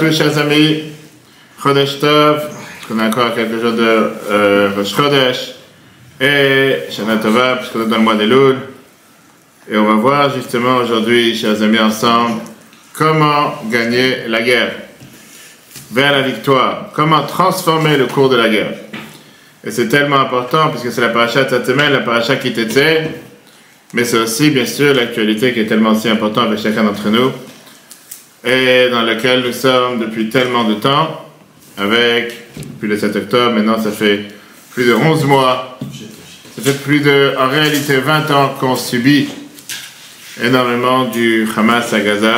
tous, chers amis. Chodesh Tov. On a encore quelques jours de Rosh Chodesh. Et Shana Tova, puisqu'on est dans le mois d'Elul. Et on va voir justement aujourd'hui, chers amis, ensemble, comment gagner la guerre vers la victoire. Comment transformer le cours de la guerre. Et c'est tellement important, puisque c'est la paracha de cette semaine, la paracha qui t'était. Mais c'est aussi, bien sûr, l'actualité qui est tellement aussi importante avec chacun d'entre nous. Et dans lequel nous sommes depuis tellement de temps, depuis le 7 octobre, maintenant ça fait plus de 11 mois, ça fait plus de, en réalité, 20 ans qu'on subit énormément du Hamas à Gaza,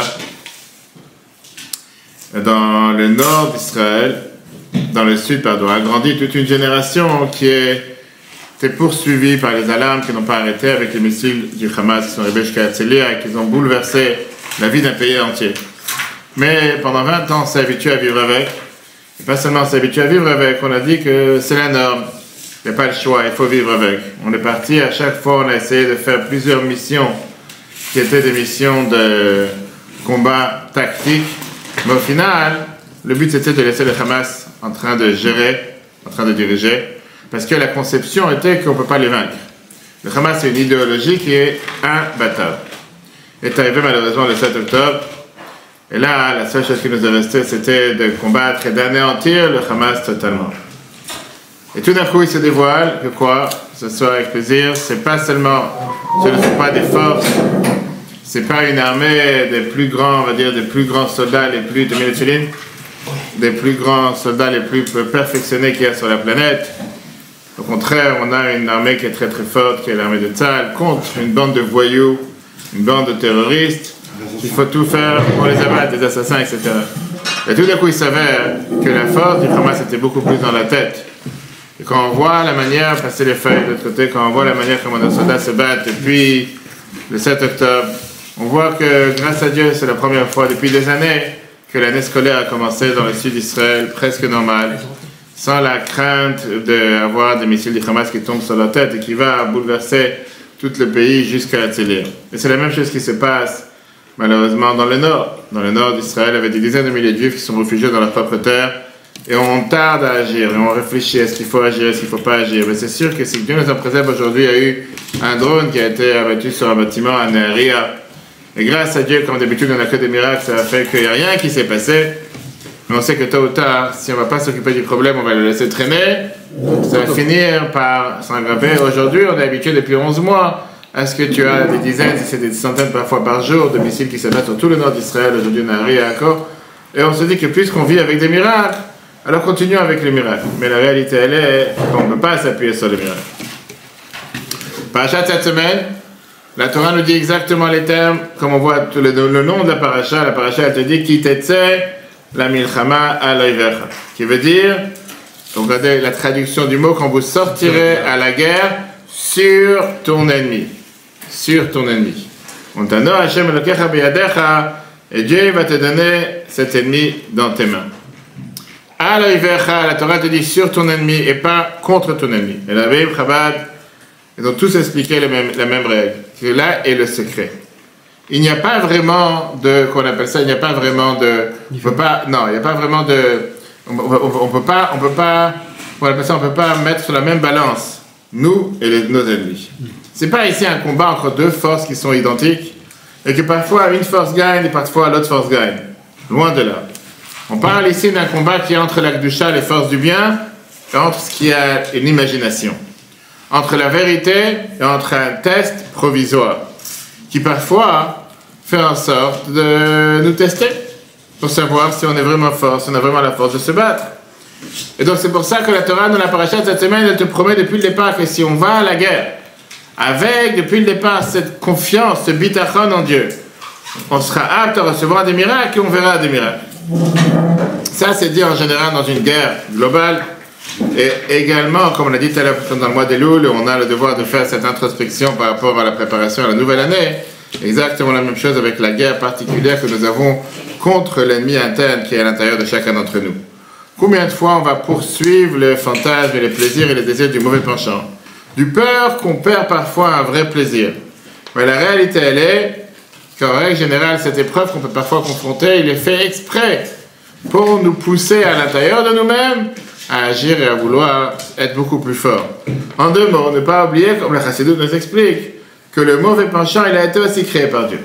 dans le nord d'Israël, dans le sud, pardon, a grandi toute une génération qui était poursuivie par les alarmes qui n'ont pas arrêté avec les missiles du Hamas qui sont arrivés jusqu'à Herzliya et qui ont bouleversé la vie d'un pays entier. Mais pendant 20 ans, on s'est habitué à vivre avec. Et pas seulement on s'est habitué à vivre avec, on a dit que c'est la norme. Il n'y a pas le choix, il faut vivre avec. On est parti, à chaque fois, on a essayé de faire plusieurs missions qui étaient des missions de combat tactique. Mais au final, le but c'était de laisser le Hamas en train de gérer, en train de diriger, parce que la conception était qu'on ne peut pas les vaincre. Le Hamas, c'est une idéologie qui est imbattable. Est arrivé malheureusement le 7 octobre. Et là, la seule chose qui nous est restée, c'était de combattre et d'anéantir le Hamas totalement. Et tout d'un coup, il se dévoile que quoi? Ce soir avec plaisir, ce ne sont pas des forces, c'est pas une armée des plus grands, on va dire, des plus grands soldats, des plus grands soldats les plus perfectionnés qu'il y a sur la planète. Au contraire, on a une armée qui est très très forte, qui est l'armée de Tzahal, contre une bande de voyous, une bande de terroristes. Il faut tout faire pour les abattre, des assassins, etc. Et tout d'un coup, il s'avère que la force du Hamas était beaucoup plus dans la tête. Et quand on voit la manière, passer les feuilles de l'autre côté, quand on voit la manière comment nos soldats se battent depuis le 7 octobre, on voit que, grâce à Dieu, c'est la première fois depuis des années que l'année scolaire a commencé dans le sud d'Israël, presque normale, sans la crainte d'avoir des missiles du Hamas qui tombent sur leur tête et qui va bouleverser tout le pays jusqu'à Herzliya. Et c'est la même chose qui se passe malheureusement dans le nord. Dans le nord d'Israël, il y avait des dizaines de milliers de juifs qui sont réfugiés dans leur propre terre. Et on tarde à agir, et on réfléchit, est-ce qu'il faut agir, est-ce qu'il ne faut pas agir. Mais c'est sûr que si Dieu nous en préserve aujourd'hui, il y a eu un drone qui a été abattu sur un bâtiment à Nahariya. Et grâce à Dieu, comme d'habitude, on n'a que des miracles, ça a fait qu'il n'y a rien qui s'est passé. Mais on sait que tôt ou tard, si on ne va pas s'occuper du problème, on va le laisser traîner. Ça va finir par s'aggraver. Aujourd'hui, on est habitué depuis 11 mois. Est-ce que tu as des dizaines, si c'est des centaines parfois par jour, de missiles qui s'abattent sur tout le nord d'Israël, aujourd'hui Nahariya encore. Et on se dit que puisqu'on vit avec des miracles, alors continuons avec les miracles. Mais la réalité, elle est qu'on ne peut pas s'appuyer sur les miracles. Paracha de cette semaine, la Torah nous dit exactement les termes, comme on voit le nom de la paracha elle te dit Ki tetzeh la milchama aloivecha, qui veut dire, regardez la traduction du mot, quand vous sortirez à la guerre sur ton ennemi. Sur ton ennemi. Montano Hashem elokecha beyadecha, et Dieu va te donner cet ennemi dans tes mains. Aloivecha, la Torah te dit sur ton ennemi et pas contre ton ennemi. Et la Veim Chabad, ils ont tous expliqué la même règle. Que là est le secret. Il n'y a pas vraiment de, qu'on appelle ça, il n'y a pas vraiment de, il n'y a pas vraiment de, on peut pas mettre sur la même balance nous et nos ennemis. C'est pas ici un combat entre deux forces qui sont identiques et que parfois une force gagne et parfois l'autre force gagne. Loin de là. On parle ici d'un combat qui est entre la Kedusha, les forces du bien, et entre ce qui est une imagination. Entre la vérité et entre un test provisoire, qui parfois fait en sorte de nous tester, pour savoir si on est vraiment fort, si on a vraiment la force de se battre. Et donc c'est pour ça que la Torah, dans la paracha de cette semaine, elle te promet depuis le départ que si on va à la guerre, avec depuis le départ cette confiance, ce bitachon en Dieu, on sera apte à recevoir des miracles et on verra des miracles. Ça, c'est dit en général dans une guerre globale. Et également, comme on a dit tout à l'heure dans le mois d'Elul, on a le devoir de faire cette introspection par rapport à la préparation à la nouvelle année. Exactement la même chose avec la guerre particulière que nous avons contre l'ennemi interne qui est à l'intérieur de chacun d'entre nous. Combien de fois on va poursuivre le fantasme et les plaisirs et les désirs du mauvais penchant? Du peur qu'on perd parfois un vrai plaisir. Mais la réalité, elle est qu'en règle générale, cette épreuve qu'on peut parfois confronter, il est fait exprès pour nous pousser à l'intérieur de nous-mêmes à agir et à vouloir être beaucoup plus forts. En deux mots, ne pas oublier, comme la Chassidut nous explique, que le mauvais penchant, il a été aussi créé par Dieu.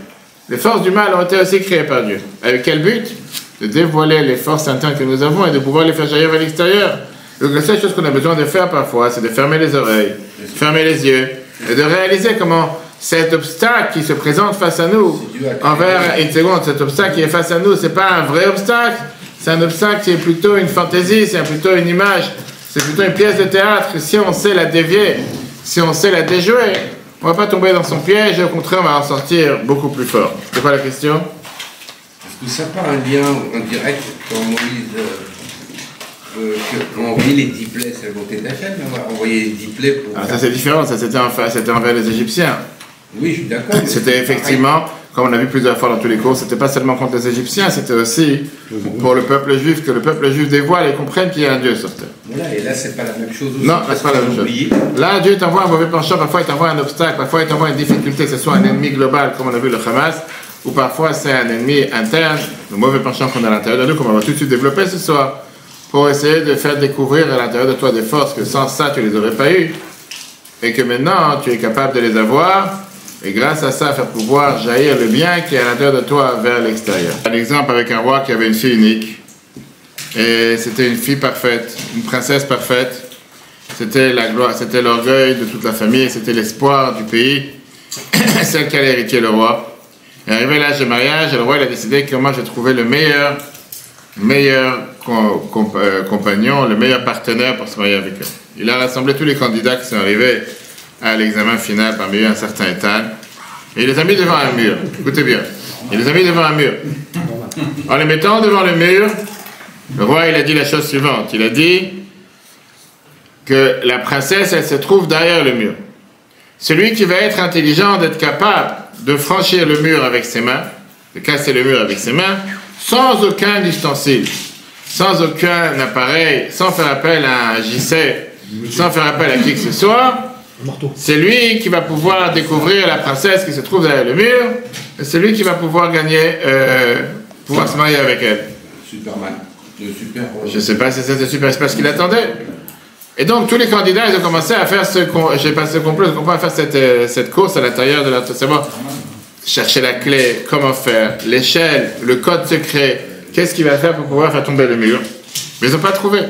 Les forces du mal ont été aussi créées par Dieu. Avec quel but? De dévoiler les forces internes que nous avons et de pouvoir les faire jaillir vers l'extérieur. Donc la seule chose qu'on a besoin de faire parfois, c'est de fermer les oreilles, fermer les yeux, et de réaliser comment cet obstacle qui se présente face à nous, envers une seconde, cet obstacle qui est face à nous, c'est pas un vrai obstacle, c'est un obstacle qui est plutôt une fantaisie, c'est plutôt une image, c'est plutôt une pièce de théâtre. Si on sait la dévier, si on sait la déjouer, on va pas tomber dans son piège, et au contraire, on va en sortir beaucoup plus fort. C'est quoi la question? Est-ce que ça part un lien en direct quand Moïse, quand on envoyait les 10 plaies, c'est la volonté d'Hachem, on va envoyer les 10 plaies pour... Alors ça c'est différent, ça c'était envers les Égyptiens. Oui, je suis d'accord. C'était effectivement, comme on a vu plusieurs fois dans tous les cours, c'était pas seulement contre les Égyptiens, c'était aussi pour le peuple juif, que le peuple juif dévoile et comprenne qu'il y a un Dieu sur terre. Voilà, et là c'est pas la même chose aussi. Non, c'est pas la même chose. Là, Dieu t'envoie un mauvais penchant, parfois il t'envoie un obstacle, parfois il t'envoie une difficulté, que ce soit un ennemi global, comme on a vu le Hamas, ou parfois c'est un ennemi interne, le mauvais penchant qu'on a à l'intérieur de nous, comme on va tout de suite développer ce soir, pour essayer de faire découvrir à l'intérieur de toi des forces que sans ça tu les aurais pas eues, et que maintenant tu es capable de les avoir, et grâce à ça faire pouvoir jaillir le bien qui est à l'intérieur de toi vers l'extérieur. Un exemple avec un roi qui avait une fille unique, et c'était une fille parfaite, une princesse parfaite, c'était la gloire, c'était l'orgueil de toute la famille, c'était l'espoir du pays, celle qui allait hériter le roi. Et arrivé l'âge de mariage, le roi il a décidé que moi j'ai trouvé le meilleur compagnon, le meilleur partenaire pour se marier avec elle. Il a rassemblé tous les candidats qui sont arrivés à l'examen final, parmi eux un certain Ethan, et il les a mis devant un mur. Écoutez bien, il les a mis devant un mur. En les mettant devant le mur, le roi il a dit la chose suivante, il a dit que la princesse elle se trouve derrière le mur. Celui qui va être intelligent, d'être capable de franchir le mur avec ses mains, de casser le mur avec ses mains, sans aucun ustensile, sans aucun appareil, sans faire appel à un gisset, sans faire appel à qui que ce soit, c'est lui qui va pouvoir découvrir la princesse qui se trouve derrière le mur, et c'est lui qui va pouvoir gagner, pouvoir se marier avec elle. Superman. Je ne sais pas si c'était super, c'est pas ce qu'il attendait. Et donc tous les candidats, ils ont commencé à faire à faire cette course à l'intérieur de leur savoir chercher la clé, comment faire, l'échelle, le code secret, qu'est-ce qu'il va faire pour pouvoir faire tomber le mur. Mais ils n'ont pas trouvé.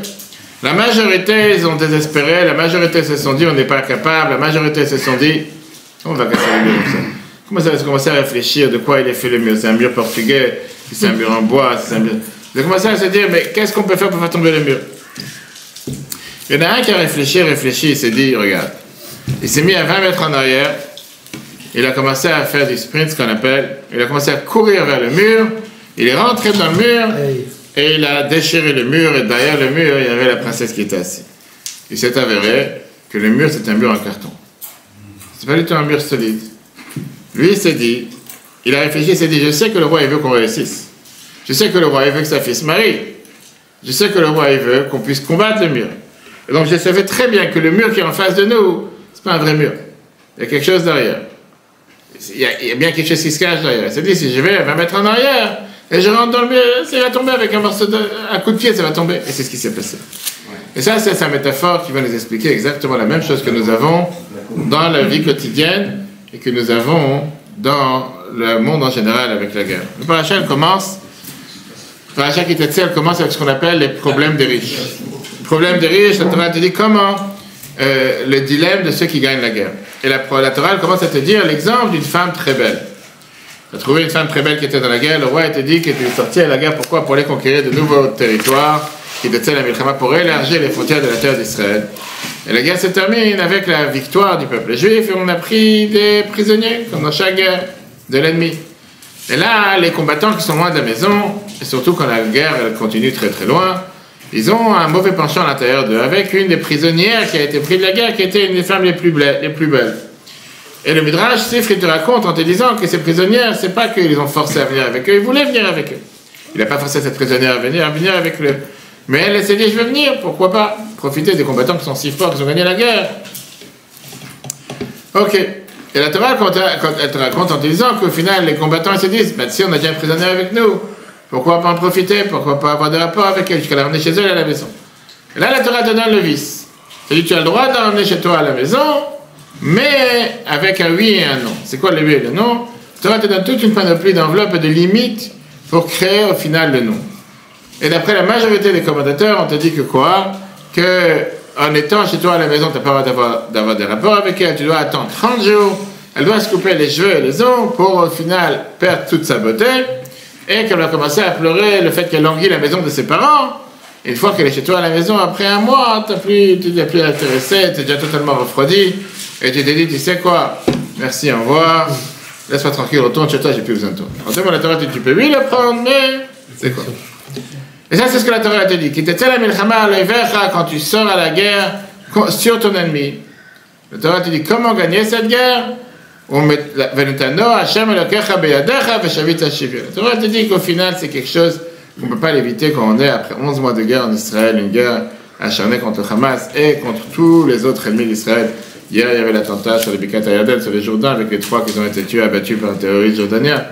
La majorité, ils ont désespéré, la majorité se sont dit on n'est pas capable, la majorité se sont dit on va casser le mur comme ça. Comment ça va commencer à réfléchir de quoi il est fait le mur? C'est un mur portugais, c'est un mur en bois, c'est un mur... Ils ont commencé à se dire mais qu'est-ce qu'on peut faire pour faire tomber le mur? Il y en a un qui a réfléchi, il s'est dit regarde, il s'est mis à 20 mètres en arrière, il a commencé à faire du sprint, ce qu'on appelle, il a commencé à courir vers le mur, il est rentré dans le mur, et il a déchiré le mur, et derrière le mur, il y avait la princesse qui était assise. Il s'est avéré que le mur, c'est un mur en carton. C'est pas du tout un mur solide. Lui, il s'est dit, il a réfléchi, il s'est dit, je sais que le roi, il veut qu'on réussisse. Je sais que le roi, il veut que sa fille se marie. Je sais que le roi, il veut qu'on puisse combattre le mur. Et donc, je savais très bien que le mur qui est en face de nous, c'est pas un vrai mur. Il y a quelque chose derrière. Il y a bien quelque chose qui se cache derrière. Il s'est dit, si je vais 20 mètres en arrière, et je rentre dans le mur, ça va tomber avec un coup de pied, ça va tomber. Et c'est ce qui s'est passé. Et ça, c'est sa métaphore qui va nous expliquer exactement la même chose que nous avons dans la vie quotidienne et que nous avons dans le monde en général avec la guerre. Le paracha, elle commence avec ce qu'on appelle les problèmes des riches. Le problème des riches, la Torah te dit comment le dilemme de ceux qui gagnent la guerre. Et la Torah commence à te dire l'exemple d'une femme très belle. Tu as trouvé une femme très belle qui était dans la guerre, le roi te dit qu'elle était sortie à la guerre, pourquoi? Pour aller conquérir de nouveaux territoires, qui étaient la Milchama, pour élargir les frontières de la terre d'Israël. Et la guerre se termine avec la victoire du peuple juif, et on a pris des prisonniers, comme dans chaque guerre, de l'ennemi. Et là, les combattants qui sont loin de la maison, et surtout quand la guerre elle continue très très loin, ils ont un mauvais penchant à l'intérieur d'eux, avec une des prisonnières qui a été prise de la guerre, qui était une des femmes les plus belles. Et le Midrash Sifri te raconte en te disant que ces prisonnières, c'est pas qu'ils les ont forcés à venir avec eux, ils voulaient venir avec eux. Il n'a pas forcé cette prisonnière à venir avec lui. Mais elle s'est dit, je veux venir, pourquoi pas profiter des combattants qui sont si forts, qui ont gagné la guerre. Ok. Et la Torah, quand elle te raconte en te disant qu'au final, les combattants, ils se disent, bah, si on a déjà un prisonnier avec nous, Pourquoi pas en profiter? Pourquoi pas avoir des rapports avec elle jusqu'à la ramener chez elle à la maison? Et là, la Torah te donne le vice. C'est-à-dire tu as le droit de la ramener chez toi à la maison, mais avec un oui et un non. C'est quoi le oui et le non? La Torah te donne toute une panoplie d'enveloppes et de limites pour créer au final le non. Et d'après la majorité des commentateurs, on te dit que quoi? Que en étant chez toi à la maison, tu n'as pas le droit d'avoir des rapports avec elle, tu dois attendre 30 jours, elle doit se couper les cheveux et les ongles pour au final perdre toute sa beauté, et qu'elle va commencer à pleurer le fait qu'elle languit la maison de ses parents. Et une fois qu'elle est chez toi à la maison, après un mois, tu n'es plus intéressé, tu es déjà totalement refroidi, et tu t'es dit, tu sais quoi, merci, au revoir, laisse-moi tranquille, retourne chez toi, j'ai plus besoin de toi. En fait, la Torah dit, tu peux oui le prendre, mais c'est quoi? Et ça, c'est ce que la Torah te dit. Quand tu sors à la guerre sur ton ennemi, la Torah te dit comment gagner cette guerre. La Torah te dit qu'au final, c'est quelque chose qu'on ne peut pas l'éviter quand on est après 11 mois de guerre en Israël, une guerre acharnée contre le Hamas et contre tous les autres ennemis d'Israël. Hier, il y avait l'attentat sur les Bikat Hayarden, sur les Jourdains, avec les 3 qui ont été tués, abattus par un terroriste jordanien.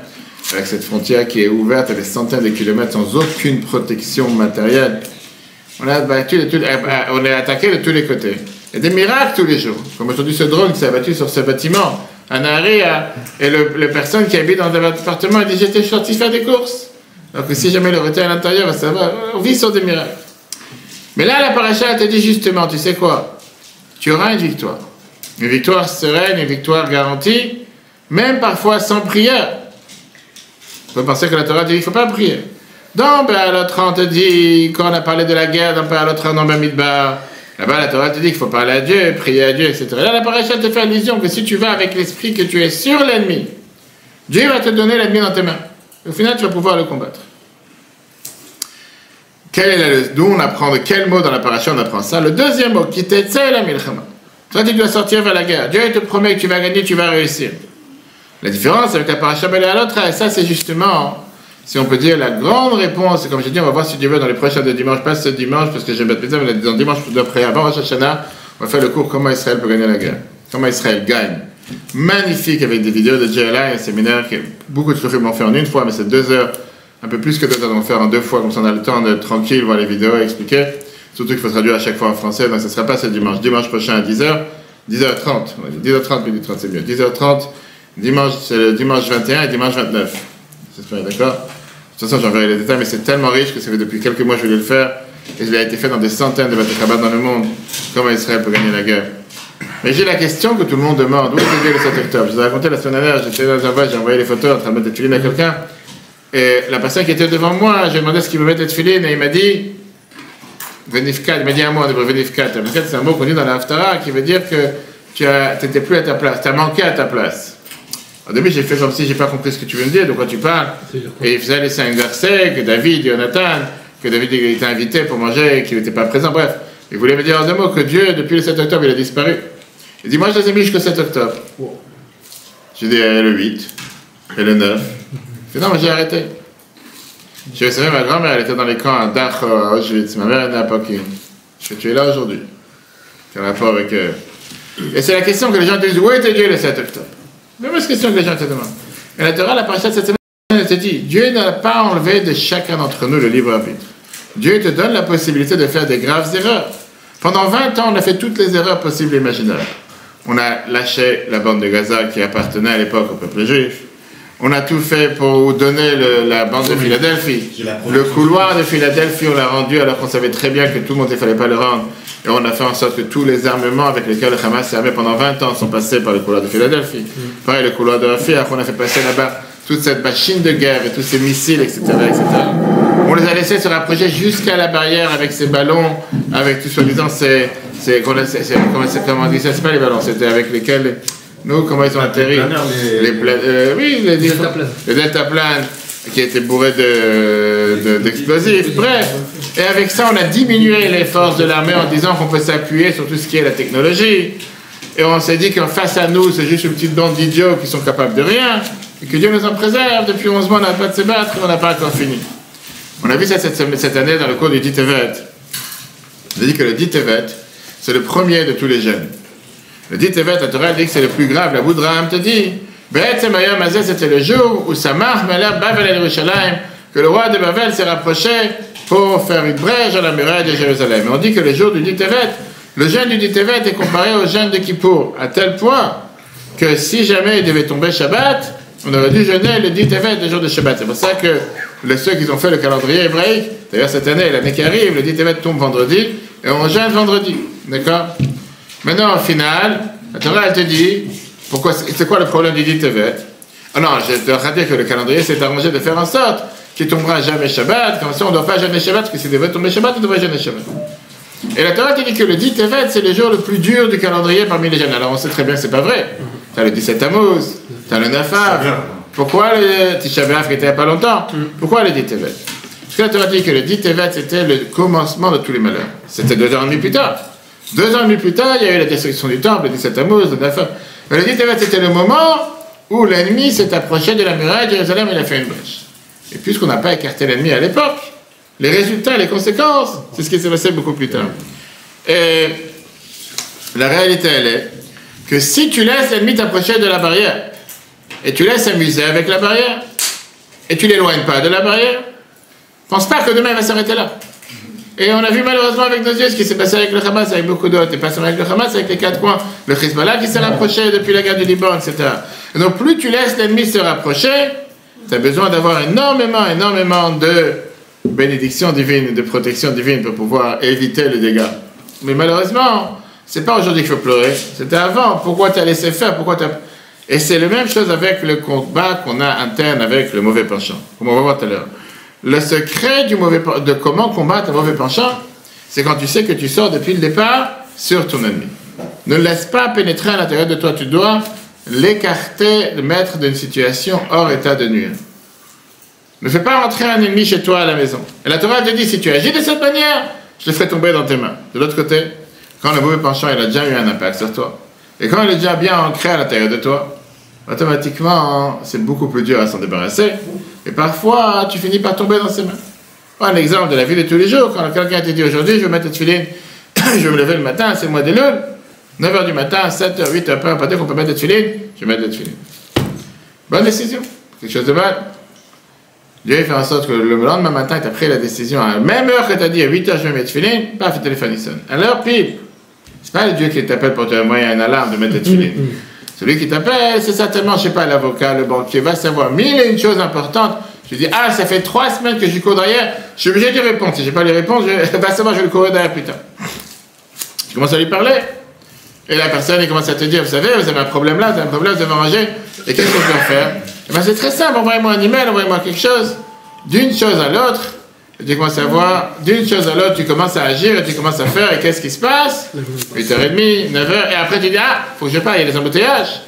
Avec cette frontière qui est ouverte à des centaines de kilomètres sans aucune protection matérielle. On est attaqué de tous les côtés. Il y a des miracles tous les jours. Comme aujourd'hui ce drone qui s'est abattu sur ce bâtiment, à Naharia, et les personnes qui habitent dans l'appartement, ils disent j'étais sorti faire des courses. Alors que si jamais il aurait été à l'intérieur, ça va, on vit sur des miracles. Mais là, la paracha te dit justement, tu sais quoi? Tu auras une victoire. Une victoire sereine, une victoire garantie, même parfois sans prière. On peut penser que la Torah dit qu'il ne faut pas prier. Dans Béalot 30 te dit, quand on a parlé de la guerre, dans Béalot 30, dans Bamidbar, là-bas la Torah te dit qu'il faut parler à Dieu, prier à Dieu, etc. Là, la paracha te fait allusion que si tu vas avec l'esprit que tu es sur l'ennemi, Dieu va te donner l'ennemi dans tes mains. Au final, tu vas pouvoir le combattre. D'où on apprend de quel mot dans la paracha on apprend ça? Le deuxième mot, qui t'etsel la milchama. Toi, tu dois sortir vers la guerre. Dieu te promet que tu vas gagner, tu vas réussir. La différence avec la paracha Béalot, et ça c'est justement, si on peut dire, la grande réponse. Comme je dis, on va voir si Dieu veut dans les prochains de dimanche, pas ce dimanche, parce que je vais mettre mais dans le dimanche d'après, avant Rosh Hashanah, on va faire le cours comment Israël peut gagner la guerre. Comment Israël gagne. Magnifique, avec des vidéos de JLA, un séminaire que beaucoup de shluchim m'ont fait en une fois, mais c'est 2 heures, un peu plus que 2 heures, on va faire en 2 fois, comme ça on a le temps d'être tranquille, voir les vidéos et expliquer. Surtout qu'il faut traduire à chaque fois en français, donc ce ne sera pas ce dimanche. Dimanche prochain à 10h, 10h30, 10h30, midi 30, c'est mieux. 10h30, dimanche, c'est le dimanche 21 et dimanche 29. J'espère, d'accord? De toute façon, j'enverrai les détails, mais c'est tellement riche que ça fait depuis quelques mois que je voulais le faire, et il a été fait dans des centaines de Bate Chabad dans le monde. Comment Israël peut gagner la guerre? Mais j'ai la question que tout le monde demande. Où était Dieu le 7 octobre? Je vous ai raconté la semaine dernière, j'étais dans un voyage, j'ai envoyé les photos en train de mettre des filines à quelqu'un, et la personne qui était devant moi, je lui ai demandé ce qu'il me mettait des filines, et il m'a dit Venifkat, il m'a dit un mot en hébreu, Venifkat. Venifkat, c'est un mot qu'on dit dans la Haftara qui veut dire que tu n'étais plus à ta place, tu as manqué à ta place. Au début, j'ai fait comme si j'ai pas compris ce que tu veux me dire, de quoi tu parles. Et il faisait les 5 versets, que David, Jonathan, que David était invité pour manger et qu'il n'était pas présent. Bref, il voulait me dire en 2 mots que Dieu, depuis le 7 octobre, il a disparu. Il dit, moi, je les ai mis jusqu'au 7 octobre. J'ai dit, le 8, et le 9. Il dit, non, j'ai arrêté. Je savais, ma grand-mère, elle était dans les camps à Dach, à Auschwitz. Ma mère est née à Pokin. Je suis là aujourd'hui. Quel rapport avec eux? Et c'est la question que les gens te disent, où était Dieu le 7 octobre? La même question que les gens te demandent. Et la Torah, la paracha de cette semaine, elle te dit, Dieu n'a pas enlevé de chacun d'entre nous le libre arbitre. Dieu te donne la possibilité de faire des graves erreurs. Pendant 20 ans, on a fait toutes les erreurs possibles et imaginables. On a lâché la bande de Gaza qui appartenait à l'époque au peuple juif. On a tout fait pour donner la bande de Philadelphie. Le couloir de Philadelphie, on l'a rendu alors qu'on savait très bien que tout le monde ne fallait pas le rendre. Et on a fait en sorte que tous les armements avec lesquels le Hamas s'est armé pendant 20 ans sont passés par le couloir de Philadelphie. Pareil, le couloir de Rafah, on a fait passer là-bas toute cette machine de guerre et tous ces missiles, etc., etc. On les a laissés se rapprocher jusqu'à la barrière avec ces ballons, avec tout soi-disant, comment on dit ça, c'est pas les ballons, c'était avec lesquels... Nous, comment ils ont atterri? Les deltaplanes qui étaient bourrés d'explosifs. Bref, et avec ça, on a diminué les forces de l'armée en disant qu'on peut s'appuyer sur tout ce qui est la technologie. Et on s'est dit qu'en face à nous, c'est juste une petite bande d'idiots qui sont capables de rien. Et que Dieu nous en préserve. Depuis 11 mois, on n'a pas de se battre et on n'a pas encore fini. On a vu ça cette année dans le cours du Dit Tevet. On a dit que le Dit Tevet, c'est le premier de tous les jeûnes. Le Dit Tevet, la Torah dit que c'est le plus grave. La Boudraham te dit, c'était le jour où Samach Melech Bavel el Yerushalayim, que le roi de Babel s'est rapproché pour faire une brèche à la muraille de Jérusalem. Et on dit que le jour du Dit Tevet, le jeûne du Dit Tevet est comparé au jeûne de Kippour, à tel point que si jamais il devait tomber Shabbat, on aurait dû jeûner le Dit Tevet le jour de Shabbat. C'est pour ça que ceux qui ont fait le calendrier hébraïque, d'ailleurs cette année, l'année qui arrive, le Dit Tevet tombe vendredi, et on jeûne vendredi. D'accord? Maintenant, au final, la Torah, elle te dit, c'est quoi le problème du Dit Tevet? Ah non, je te rappelle que le calendrier s'est arrangé de faire en sorte qu'il ne tombera jamais Shabbat, comme ça on ne doit pas jeûner Shabbat, parce que s'il devait tomber Shabbat, on devrait jeûner Shabbat. Et la Torah te dit que le Dit Tevet, c'est le jour le plus dur du calendrier parmi les jeûnes. Alors on sait très bien que c'est pas vrai. Tu as le 17 Tammuz, tu as le 9 Av. Pourquoi le Tisha B'Av qui était il n'y a pas longtemps? Pourquoi le Dit Tevet? Parce que la Torah dit que le Dit Tevet, c'était le commencement de tous les malheurs. C'était 2 ans et demi plus tard. 2 ans et demi plus tard, il y a eu la destruction du temple, le 17 Tammuz, le 9 Av. Mais le Dit Tevet, c'était le moment où l'ennemi s'est approché de la muraille de Jérusalem et il a fait une brèche. Et puisqu'on n'a pas écarté l'ennemi à l'époque, les résultats, les conséquences, c'est ce qui s'est passé beaucoup plus tard. Et la réalité, elle est que si tu laisses l'ennemi t'approcher de la barrière, et tu laisses s'amuser avec la barrière, et tu l'éloignes pas de la barrière, pense pas que demain il va s'arrêter là. Et on a vu malheureusement avec nos yeux ce qui s'est passé avec le Hamas, avec beaucoup d'autres, et pas seulement avec le Hamas, avec les 4 coins, le Hezbollah qui s'est rapproché depuis la guerre du Liban, etc. Et donc plus tu laisses l'ennemi se rapprocher, tu as besoin d'avoir énormément de bénédictions divines, de protection divine pour pouvoir éviter le dégât. Mais malheureusement, c'est pas aujourd'hui qu'il faut pleurer, c'était avant. Pourquoi tu as laissé faire? Et c'est la même chose avec le combat qu'on a interne avec le mauvais penchant, comme on va voir tout à l'heure. Le secret de comment combattre le mauvais penchant, c'est quand tu sais que tu sors depuis le départ sur ton ennemi. Ne laisse pas pénétrer à l'intérieur de toi, tu dois l'écarter, le mettre d'une situation hors état de nuire. Ne fais pas rentrer un ennemi chez toi à la maison. Et la Torah te dit, si tu agis de cette manière, je le ferai tomber dans tes mains. De l'autre côté, quand le mauvais penchant il a déjà eu un impact sur toi, et quand il est déjà bien ancré à l'intérieur de toi, automatiquement, c'est beaucoup plus dur à s'en débarrasser. Et parfois, tu finis par tomber dans ses mains. Un exemple de la vie de tous les jours, quand quelqu'un te dit aujourd'hui, je vais mettre le tefilin, je vais me lever le matin, c'est le mois des lunes, 9h du matin, 7h, 8h, peu importe qu'on peut mettre le tefilin, je vais mettre le tefilin. Bonne décision, quelque chose de mal. Dieu fait en sorte que le lendemain matin, tu as pris la décision à la même heure que tu as dit à 8h, je vais mettre le tefilin, paf, le téléphone il sonne. À l'heure pile. C'est pas le Dieu qui t'appelle pour te envoyer un alarme de mettre le tefilin. Celui qui t'appelle, c'est certainement, je sais pas, l'avocat, le banquier, va savoir 1001 choses importantes. Je dis, ah, ça fait 3 semaines que je lui cours derrière, je suis obligé de lui répondre. Si je n'ai pas les réponses, va savoir, je vais le courir derrière plus tard. Tu commences à lui parler, et la personne, il commence à te dire, vous savez, vous avez un problème là, vous avez un problème, vous avez mangé, et qu'est-ce que je dois faire? Eh bien, c'est très simple, envoyez-moi un email, envoyez-moi quelque chose. D'une chose à l'autre, tu commences à voir, d'une chose à l'autre, tu commences à agir, et tu commences à faire, et qu'est-ce qui se passe? 8h30, 9h, et après tu dis, ah, faut que je parte, il y a des embouteillages.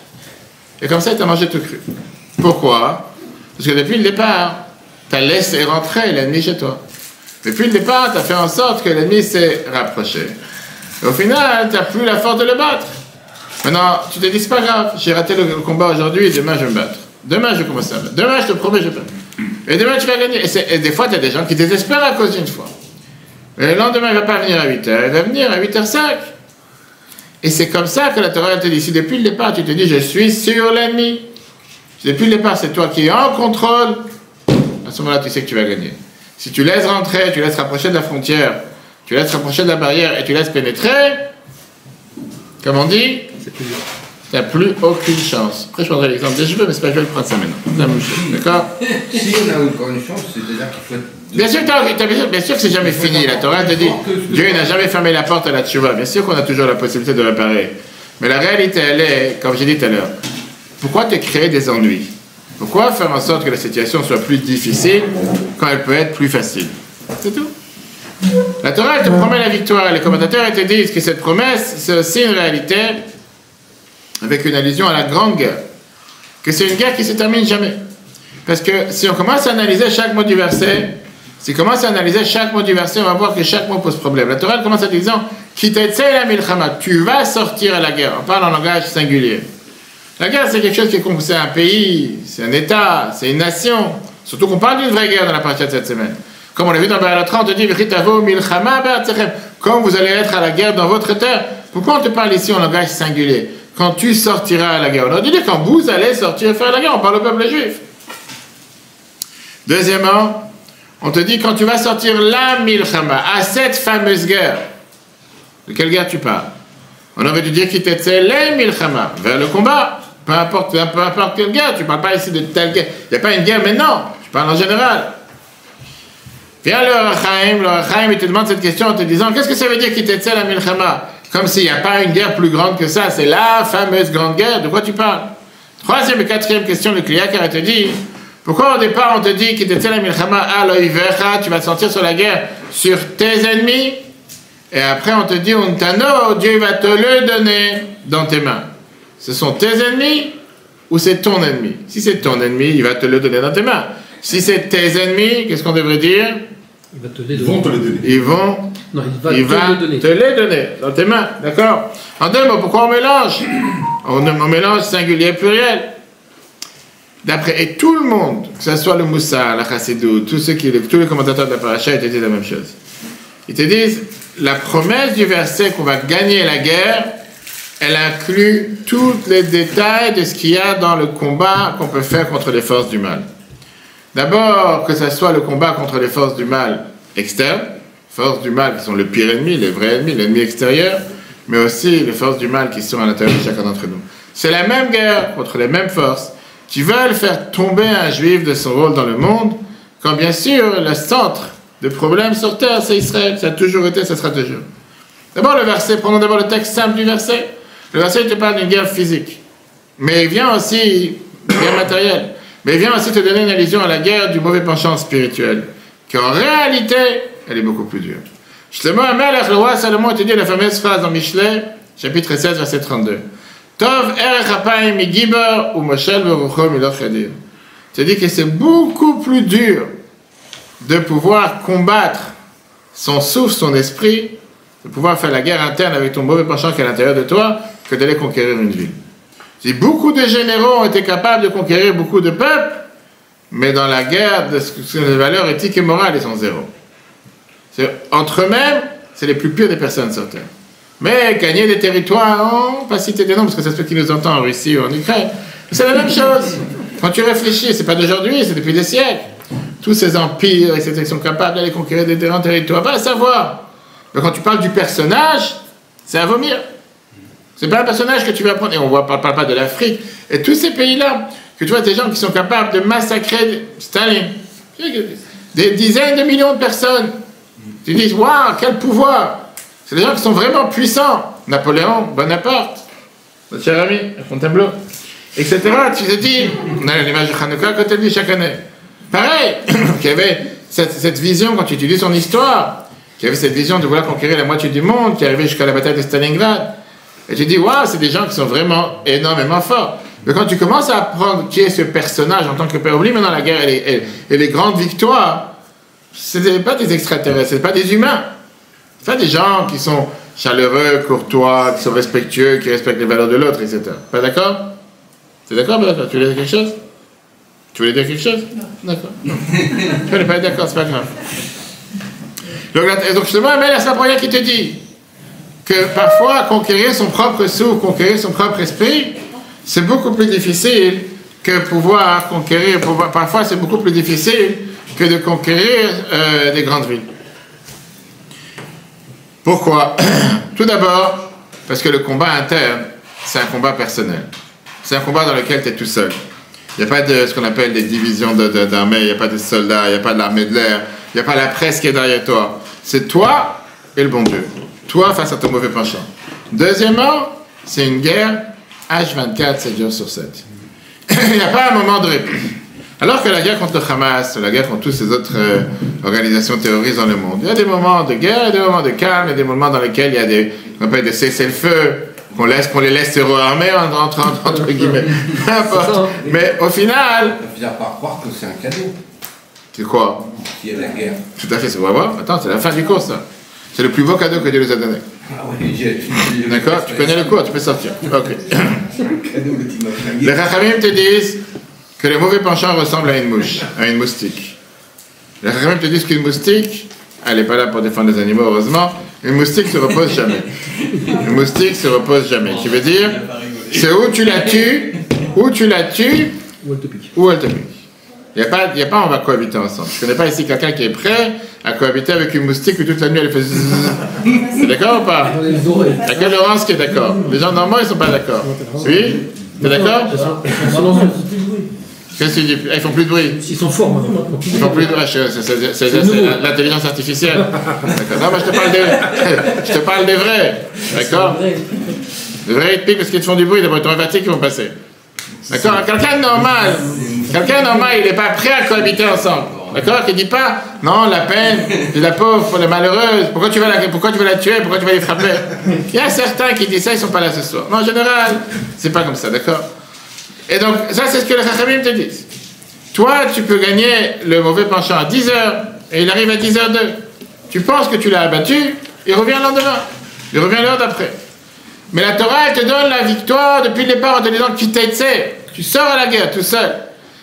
Et comme ça, tu as mangé tout cru. Pourquoi? Parce que depuis le départ, tu as laissé rentrer l'ennemi chez toi. Depuis le départ, tu as fait en sorte que l'ennemi s'est rapproché. Et au final, tu n'as plus la force de le battre. Maintenant, tu te dis, c'est pas grave, j'ai raté le combat aujourd'hui, et demain je vais me battre. Demain, je vais commencer à me battre. Demain, je te promets, je vais me battre. Et demain, tu vas gagner. Et des fois, tu as des gens qui désespèrent à cause d'une fois. Et le lendemain, il ne va pas venir à 8h, il va venir à 8h05. Et c'est comme ça que la Torah te dit, si depuis le départ, tu te dis, je suis sur l'ennemi, si depuis le départ, c'est toi qui es en contrôle, à ce moment-là, tu sais que tu vas gagner. Si tu laisses rentrer, tu laisses rapprocher de la frontière, tu laisses rapprocher de la barrière et tu laisses pénétrer, comme on dit, tu n'as plus aucune chance. Après, je prendrai l'exemple des cheveux, mais c'est pas, je vais le prendre ça maintenant. La même chose, d'accord? Si on a encore une chance, c'est-à-dire qu'il faut être... Bien sûr que c'est jamais fini. La Torah te dit, Dieu n'a jamais fermé la porte à la tchouva. Bien sûr qu'on a toujours la possibilité de réparer. Mais la réalité, elle est, comme j'ai dit tout à l'heure, pourquoi te créer des ennuis? Pourquoi faire en sorte que la situation soit plus difficile quand elle peut être plus facile? C'est tout. La Torah, elle te promet la victoire. Et les commentateurs, ils te disent que cette promesse, c'est aussi une réalité avec une allusion à la grande guerre. Que c'est une guerre qui ne se termine jamais. Parce que si on commence à analyser chaque mot du verset, on va voir que chaque mot pose problème. La Torah commence en disant tu vas sortir à la guerre. On parle en langage singulier. La guerre, c'est quelque chose qui est c'est un pays, c'est un État, c'est une nation. Surtout qu'on parle d'une vraie guerre dans la partie de cette semaine. Comme on l'a vu dans Ba'alatra, on te dit comme vous allez être à la guerre dans votre terre. Pourquoi on te parle ici en langage singulier? Quand tu sortiras à la guerre. On aurait dû dire quand vous allez sortir faire la guerre. On parle au peuple juif. Deuxièmement, On te dit, quand tu vas sortir la milchama, à cette fameuse guerre, de quelle guerre tu parles? On aurait dû dire qu'il t'était les milchama, vers le combat, peu importe quelle guerre, tu ne parles pas ici de telle guerre. Il n'y a pas une guerre maintenant, je parle en général. Viens le Rachaim, il te demande cette question en te disant, qu'est-ce que ça veut dire qu'il t'était la milchama? Comme s'il n'y a pas une guerre plus grande que ça, c'est la fameuse grande guerre, de quoi tu parles? Troisième et quatrième question, le Kliyakar te dit, pourquoi au départ on te dit qu'il t'était la milchama à l'oivecha, tu vas te sortir sur la guerre sur tes ennemis, et après on te dit, Untano, Dieu va te le donner dans tes mains. Ce sont tes ennemis ou c'est ton ennemi? Si c'est ton ennemi, il va te le donner dans tes mains. Si c'est tes ennemis, qu'est-ce qu'on devrait dire? Il va te les donner. Ils vont te les donner. Ils vont. Non, il va te les donner dans tes mains. D'accord? En deux mots, pourquoi on mélange? On mélange singulier pluriel. D'après, et tout le monde, que ce soit le Moussa, la Chassidou, tous les commentateurs de la paracha, ils te disent la même chose. Ils te disent, la promesse du verset qu'on va gagner la guerre, elle inclut tous les détails de ce qu'il y a dans le combat qu'on peut faire contre les forces du mal. D'abord, que ce soit le combat contre les forces du mal externes, forces du mal qui sont le pire ennemi, les vrais ennemis, l'ennemi extérieur, mais aussi les forces du mal qui sont à l'intérieur de chacun d'entre nous. C'est la même guerre contre les mêmes forces qui veulent faire tomber un juif de son rôle dans le monde, quand bien sûr le centre de problème sur terre, c'est Israël. Ça a toujours été, ça sera toujours. D'abord le verset, prenons d'abord le texte simple du verset. Le verset te parle d'une guerre physique, mais il vient aussi, une guerre matérielle, mais il vient aussi te donner une allusion à la guerre du mauvais penchant spirituel, qui en réalité, elle est beaucoup plus dure. Shlomo HaMelech, le roi Salomon, te dit la fameuse phrase dans Mishlei, chapitre 16, verset 32. Tov erech apayim mi gibar ou moshel berucho miloch yadir. Tu dis que c'est beaucoup plus dur de pouvoir combattre son souffle, son esprit, de pouvoir faire la guerre interne avec ton mauvais penchant qui est à l'intérieur de toi, que d'aller conquérir une ville. Si beaucoup de généraux ont été capables de conquérir beaucoup de peuples, mais dans la guerre, les valeurs éthiques et morales, ils sont zéro. Entre eux-mêmes, c'est les plus pires des personnes sur Terre. Mais gagner des territoires, pas citer des noms, parce que c'est ceux qui nous entendent en Russie ou en Ukraine, c'est la même chose. Quand tu réfléchis, c'est pas d'aujourd'hui, c'est depuis des siècles. Tous ces empires, etc., qui sont capables d'aller conquérir des grands territoires, va savoir. Mais quand tu parles du personnage, c'est à vomir. C'est pas un personnage que tu vas prendre, et on ne parle pas de l'Afrique, et tous ces pays-là, que tu vois des gens qui sont capables de massacrer Staline, des dizaines de millions de personnes. Tu dis, waouh, quel pouvoir! C'est des gens qui sont vraiment puissants. Napoléon, Bonaparte, notre cher ami, Fontainebleau, etc. Tu te dis, on a l'image de Hanouka quand elle dit chaque année. Pareil, qu'il y avait cette vision, quand tu étudies son histoire, qu'il y avait cette vision de vouloir conquérir la moitié du monde, qui arrivait jusqu'à la bataille de Stalingrad. Et tu dis, waouh, c'est des gens qui sont vraiment énormément forts. Mais quand tu commences à apprendre qui est ce personnage en tant que père, oublie maintenant la guerre et les grandes victoires, ce n'est pas des extraterrestres, ce n'est pas des humains. Ce n'est pas des gens qui sont chaleureux, courtois, qui sont respectueux, qui respectent les valeurs de l'autre, etc. Pas d'accord? Tu es d'accord? Tu voulais dire quelque chose? Tu voulais dire quelque chose? Non. D'accord. Tu n'es pas d'accord, c'est pas grave. Donc justement, mais c'est la première qui te dit que parfois, conquérir son propre souffle, conquérir son propre esprit, c'est beaucoup plus difficile que pouvoir conquérir, parfois c'est beaucoup plus difficile que de conquérir des grandes villes. Pourquoi? Tout d'abord, parce que le combat interne, c'est un combat personnel. C'est un combat dans lequel tu es tout seul. Il n'y a pas de ce qu'on appelle des divisions d'armée, il n'y a pas de soldats, il n'y a pas de l'armée de l'air, il n'y a pas la presse qui est derrière toi. C'est toi et le bon Dieu. Toi face à ton mauvais penchant. Deuxièmement, c'est une guerre H24, 7 jours sur 7. Il n'y a pas un moment de répit. Alors que la guerre contre le Hamas, la guerre contre toutes ces autres organisations terroristes dans le monde, il y a des moments de guerre, il y a des moments de calme, il y a des moments dans lesquels il y a des, on appelle des cessez-le-feu, qu'on les laisse se rearmer entre guillemets. Peu importe. Mais au final... On va finir par croire que c'est un cadeau. C'est quoi? Qui est la guerre. Tout à fait, on va voir. Attends, c'est la fin du cours, ça. C'est le plus beau cadeau que Dieu nous a donné. Ah oui, j'ai d'accord? Tu connais le cours, tu peux sortir. Ok. C'est un cadeau que tu m'as flingué. Les Chachamim te disent que les mauvais penchants ressemblent à une mouche, à une moustique. Les Chachamim te disent qu'une moustique, elle n'est pas là pour défendre les animaux, heureusement, une moustique ne se repose jamais. Une moustique se repose jamais. Qui veut dire, c'est où tu la tues, ou elle te pique. Il Il n'y a pas on va cohabiter ensemble. Je ne connais pas ici quelqu'un qui est prêt à cohabiter avec une moustique où toute la nuit elle fait zzzz. T'es d'accord ou pas? Il y a que Laurence qui est d'accord. Les gens normaux ils ne sont pas d'accord. Oui? T'es d'accord? Qu'est-ce que tu dis? Ils font plus de bruit. Ils sont forts maintenant. Ils font plus de bruit. C'est l'intelligence artificielle. D'accord. Non, mais je te parle des vrais. D'accord? Les vrais ils piquent parce qu'ils te font du bruit, d'abord ils automatique ils vont passer. D'accord? Quelqu'un de normal, il n'est pas prêt à cohabiter ensemble. D'accord? Qui ne dit pas, non, la peine, de la pauvre, la malheureuse, pourquoi tu vas la tuer, pourquoi tu vas les frapper? Il y a certains qui disent ça, ils ne sont pas là ce soir. Non, en général, c'est pas comme ça, d'accord? Et donc, ça, c'est ce que les Chachamim te disent. Toi, tu peux gagner le mauvais penchant à 10h, et il arrive à 10h02. Tu penses que tu l'as abattu, il revient le lendemain. Il revient l'heure d'après. Mais la Torah, elle te donne la victoire depuis le départ en te disant que tu t'essaies. Tu sors à la guerre tout seul.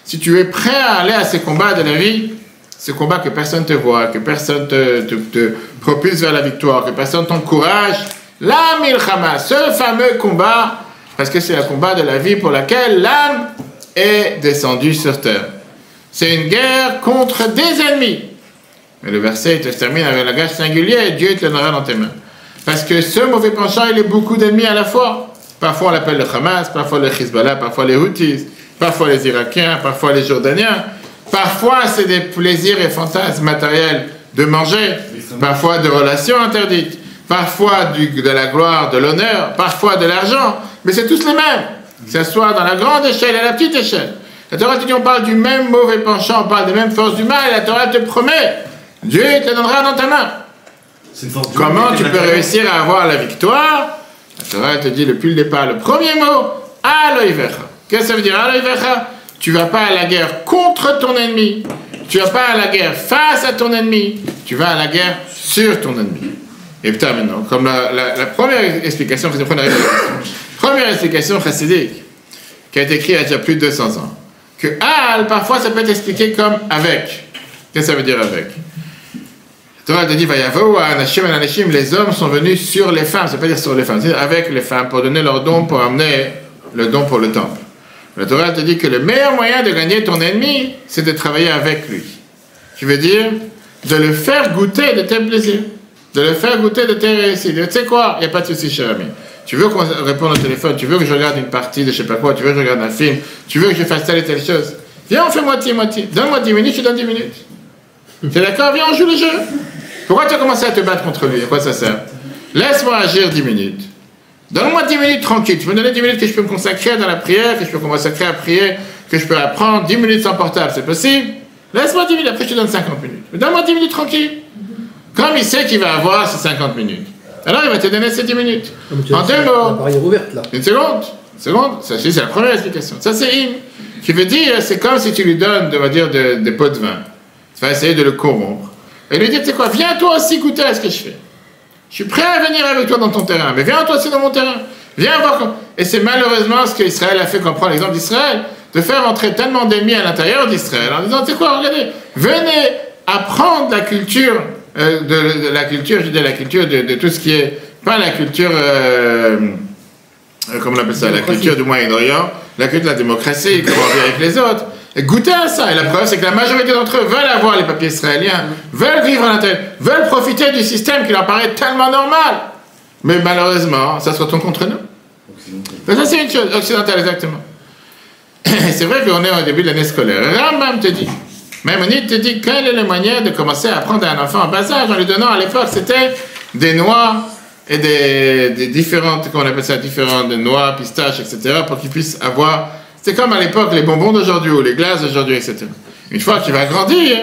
Si tu es prêt à aller à ces combats de la vie, ces combats que personne ne te voit, que personne te propulse vers la victoire, que personne t'encourage, la milchama, ce fameux combat, parce que c'est le combat de la vie pour laquelle l'âme est descendue sur terre. C'est une guerre contre des ennemis. Et le verset il se termine avec la gage singulière et Dieu te le donnera dans tes mains. Parce que ce mauvais penchant, il est beaucoup d'ennemis à la fois. Parfois on l'appelle le Hamas, parfois le Hezbollah, parfois les Houthis, parfois les Irakiens, parfois les Jordaniens. Parfois c'est des plaisirs et fantasmes matériels de manger, parfois de relations interdites, parfois de la gloire, de l'honneur, parfois de l'argent. Mais c'est tous les mêmes, que ce soit dans la grande échelle et la petite échelle. La Torah te dit on parle du même mauvais penchant, on parle des mêmes forces du mal, et la Torah te promet, Dieu te le donnera dans ta main. Comment tu peux réussir à avoir la victoire? La Torah te dit depuis le départ, le premier mot, Aloïvecha. Qu'est-ce que ça veut dire Aloïvecha? Tu ne vas pas à la guerre contre ton ennemi, tu ne vas pas à la guerre face à ton ennemi, tu vas à la guerre sur ton ennemi. Et putain maintenant, comme la première explication, chassidique, qui a été écrite il y a déjà plus de 200 ans, que Al, parfois ça peut être expliqué comme avec. Qu'est-ce que ça veut dire avec? Torah te dit, les hommes sont venus sur les femmes, ça veut pas dire sur les femmes, c'est avec les femmes, pour donner leur don, pour amener le don pour le temple. La Torah te dit que le meilleur moyen de gagner ton ennemi, c'est de travailler avec lui. Tu veux dire, de le faire goûter de tes plaisirs, de le faire goûter de tes réussites. Tu sais quoi, il n'y a pas de souci, cher ami. Tu veux qu'on réponde au téléphone, tu veux que je regarde une partie de je sais pas quoi, tu veux que je regarde un film, tu veux que je fasse telle et telle chose. Viens, on fait moitié-moitié. Donne-moi 10 minutes, je te donne 10 minutes. T'es d'accord? Viens, on joue le jeu. Pourquoi tu as commencé à te battre contre lui? À quoi ça sert? Laisse-moi agir 10 minutes. Donne-moi 10 minutes tranquille. Tu peux me donner 10 minutes que je peux me consacrer dans la prière, que je peux me consacrer à prier, que je peux apprendre 10 minutes sans portable. C'est possible? Laisse-moi 10 minutes, après je te donne 50 minutes. Mais donne-moi 10 minutes tranquille. Comme il sait qu'il va avoir ces 50 minutes, alors il va te donner ces 10 minutes. En 2 mots. La barrière ouverte là. Une seconde. Ça, c'est la première explication. Ça, c'est in. Qui veut dire, c'est comme si tu lui donnes, on va dire, des pots de vin. Tu vas essayer de le corrompre. Et lui dire, tu sais quoi, viens toi aussi goûter à ce que je fais. Je suis prêt à venir avec toi dans ton terrain, mais viens toi aussi dans mon terrain. Viens voir comment. Et c'est malheureusement ce qu'Israël a fait, qu'on prend l'exemple d'Israël, de faire entrer tellement d'ennemis à l'intérieur d'Israël, en disant, tu sais quoi, regardez, venez apprendre la culture, de tout ce qui est, pas la culture, comment on appelle ça, la culture du Moyen-Orient, la culture de la démocratie, comment on vit avec les autres. Et goûter à ça. Et la preuve, c'est que la majorité d'entre eux veulent avoir les papiers israéliens, veulent vivre à l'intérieur, veulent profiter du système qui leur paraît tellement normal. Mais malheureusement, ça se retourne contre nous. Donc ça, c'est une chose occidentale, exactement. C'est vrai qu'on est au début de l'année scolaire. Rambam te dit, Maïmonide te dit, quelle est la manière de commencer à apprendre à un enfant en bas âge en lui donnant à l'époque, c'était des noix et des différentes, comment on appelle ça, différentes noix, pistaches, etc., pour qu'il puisse avoir. C'est comme à l'époque les bonbons d'aujourd'hui ou les glaces d'aujourd'hui, etc. Une fois qu'il va grandir,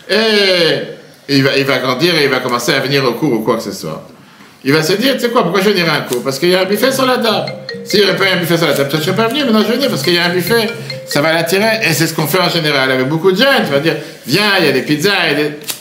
et il va grandir et il va commencer à venir au cours ou quoi que ce soit. Il va se dire, tu sais quoi, pourquoi je viendrai à un cours? Parce qu'il y a un buffet sur la table. S'il n'y aurait pas un buffet sur la table, peut-être je ne serais pas venu, maintenant je vais venir parce qu'il y a un buffet, ça va l'attirer. Et c'est ce qu'on fait en général avec beaucoup de jeunes. Tu vas dire, viens, il y a des pizzas,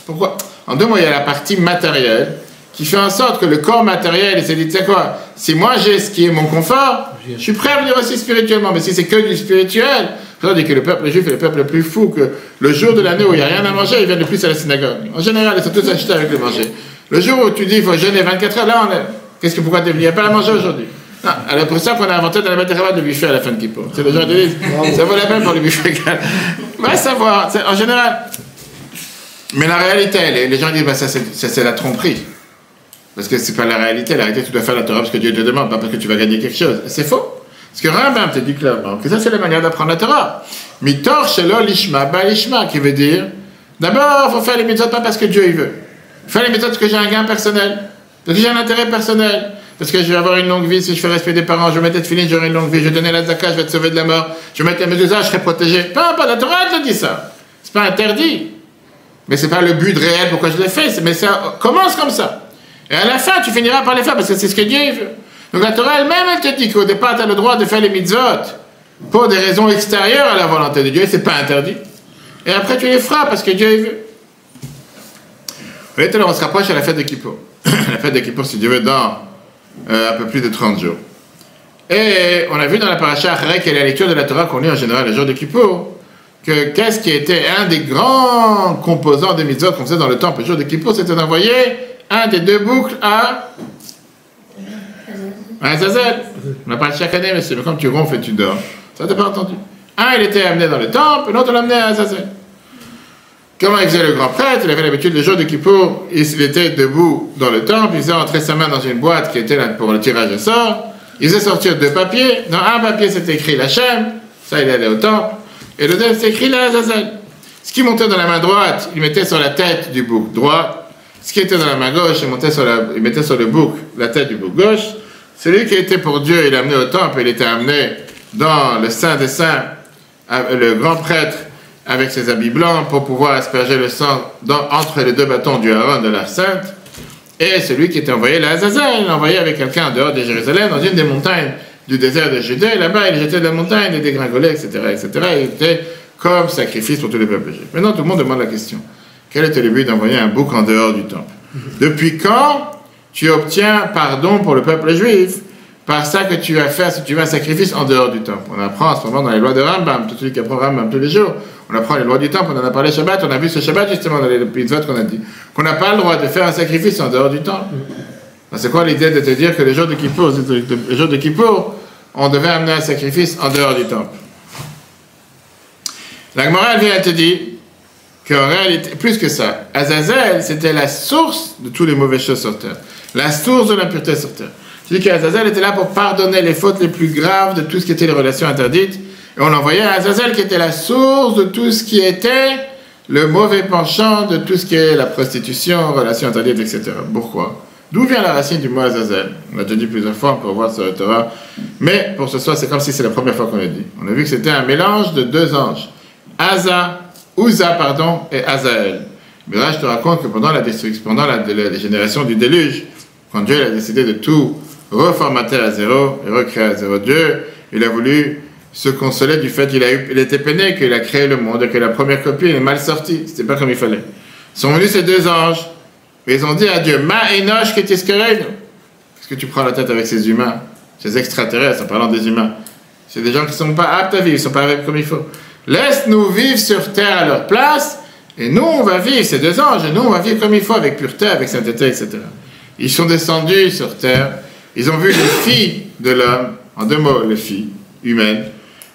Pourquoi? En 2 mots, il y a la partie matérielle qui fait en sorte que le corps matériel, il s'est dit, tu sais quoi, si moi j'ai ce qui est mon confort, je suis prêt à venir aussi spirituellement, mais si c'est que du spirituel, on dit que le peuple juif est le peuple le plus fou, que le jour de l'année où il n'y a rien à manger, ils viennent le plus à la synagogue. En général, ils sont tous achetés avec le manger. Le jour où tu dis il faut jeûner 24 heures, là on est. Pourquoi tu es venu? Il n'y a pas à manger aujourd'hui. Non, alors pour ça qu'on a inventé dans la Beth de buffet à la fin de Kippour. C'est les gens qui disent, ça vaut la peine pour le buffet. Va savoir, en général. Mais la réalité, les gens disent, bah, ça c'est la tromperie. Parce que c'est pas la réalité. La réalité, tu dois faire la Torah parce que Dieu te demande, pas parce que tu vas gagner quelque chose. C'est faux. Parce que Rambam te dit clairement que ça, c'est la manière d'apprendre la Torah. Mitor shelo lishma ba lishma, qui veut dire, d'abord, il faut faire les mitzvot pas parce que Dieu il veut. Faire les mitzvot parce que j'ai un gain personnel, parce que j'ai un intérêt personnel, parce que je vais avoir une longue vie si je fais respect des parents, je vais mettre finie, j'aurai une longue vie, je vais donner la zakat, je vais être sauvé de la mort, je vais mettre les mezuzah, je serai protégé. Pas la Torah te dit ça. C'est pas interdit. Mais c'est pas le but réel pourquoi je l'ai fait, mais ça commence comme ça. Et à la fin, tu finiras par les faire parce que c'est ce que Dieu veut. Donc la Torah elle-même, elle te dit qu'au départ, tu as le droit de faire les mitzvot pour des raisons extérieures à la volonté de Dieu, c'est pas interdit. Et après, tu les feras parce que Dieu veut. Vous voyez, on se rapproche à la fête de Kippour. La fête de Kippour, si Dieu veut, dans un peu plus de 30 jours. Et on a vu dans la paracha Acharei, qui est la lecture de la Torah qu'on lit en général le jour de Kippour, que qu'est-ce qui était un des grands composants des mitzvot qu'on faisait dans le temple le jour de Kippour, c'était d'envoyer un des deux boucles à Azazel. On en parle chaque année, monsieur, mais comme tu ronfles et tu dors, ça t'as pas entendu. Un, il était amené dans le temple, et l'autre, on l'amenait à Azazel. Comment il faisait le grand prêtre? Il avait l'habitude, le jour de Kippour, il était debout dans le temple, il faisait entrer sa main dans une boîte qui était là pour le tirage au sort, il faisait sortir deux papiers. Dans un papier, c'était écrit l'Hachem, ça, il allait au temple, et le deuxième, c'était écrit l'Azazel. Ce qui montait dans la main droite, il mettait sur la tête du bouc droit. Ce qui était dans la main gauche, il mettait sur le bouc la tête du bouc gauche. Celui qui était pour Dieu, il l'amenait au temple, il était amené dans le Saint des Saints, le grand prêtre avec ses habits blancs pour pouvoir asperger le sang entre les deux bâtons du Aaron de la Sainte. Et celui qui était envoyé, l'Azazel, envoyé avec quelqu'un en dehors de Jérusalem, dans une des montagnes du désert de Judée. Là-bas, il jetait de la montagne, il dégringolait, etc., etc. Il était comme sacrifice pour tous les peuples juifs. Maintenant, tout le monde demande la question. Quel était le but d'envoyer un bouc en dehors du temple? Depuis quand tu obtiens pardon pour le peuple juif par ça que tu vas faire si tu veux un sacrifice en dehors du temple? On apprend en ce moment dans les lois de Rambam, tout celui qui apprend Rambam tous les jours, on apprend les lois du temple, on en a parlé Shabbat, on a vu ce Shabbat justement dans les mitzvot qu'on a dit, qu'on n'a pas le droit de faire un sacrifice en dehors du temple. C'est quoi l'idée de te dire que le jour de Kippour, on devait amener un sacrifice en dehors du temple? La Gemara vient te dire qu'en réalité, plus que ça, Azazel, c'était la source de toutes les mauvaises choses sur terre, la source de l'impureté sur terre. C'est-à-dire qu'Azazel était là pour pardonner les fautes les plus graves de tout ce qui était les relations interdites, et on envoyait à Azazel qui était la source de tout ce qui était le mauvais penchant de tout ce qui est la prostitution, relations interdites, etc. Pourquoi? D'où vient la racine du mot Azazel? On l'a déjà dit plusieurs fois, on peut voir sur le Torah, mais pour ce soir, c'est comme si c'est la première fois qu'on l'a dit. On a vu que c'était un mélange de deux anges, Uza, et Azaël. Mais là, je te raconte que pendant la destruction, pendant la génération du déluge, quand Dieu a décidé de tout reformater à zéro et recréer à zéro, Dieu, il a voulu se consoler du fait qu'il était peiné, qu'il a créé le monde et que la première copie est mal sortie. C'était pas comme il fallait. Ils sont venus ces deux anges, et ils ont dit à Dieu, Ma Enoch qui t'iskereinu. Qu'est-ce que tu prends la tête avec ces humains, ces extraterrestres, en parlant des humains? C'est des gens qui ne sont pas aptes à vivre, ils ne sont pas comme il faut. Laisse-nous vivre sur terre à leur place, et nous on va vivre, ces deux anges, et nous on va vivre comme il faut, avec pureté, avec sainteté, etc. Ils sont descendus sur terre, ils ont vu les filles de l'homme, en deux mots, les filles humaines,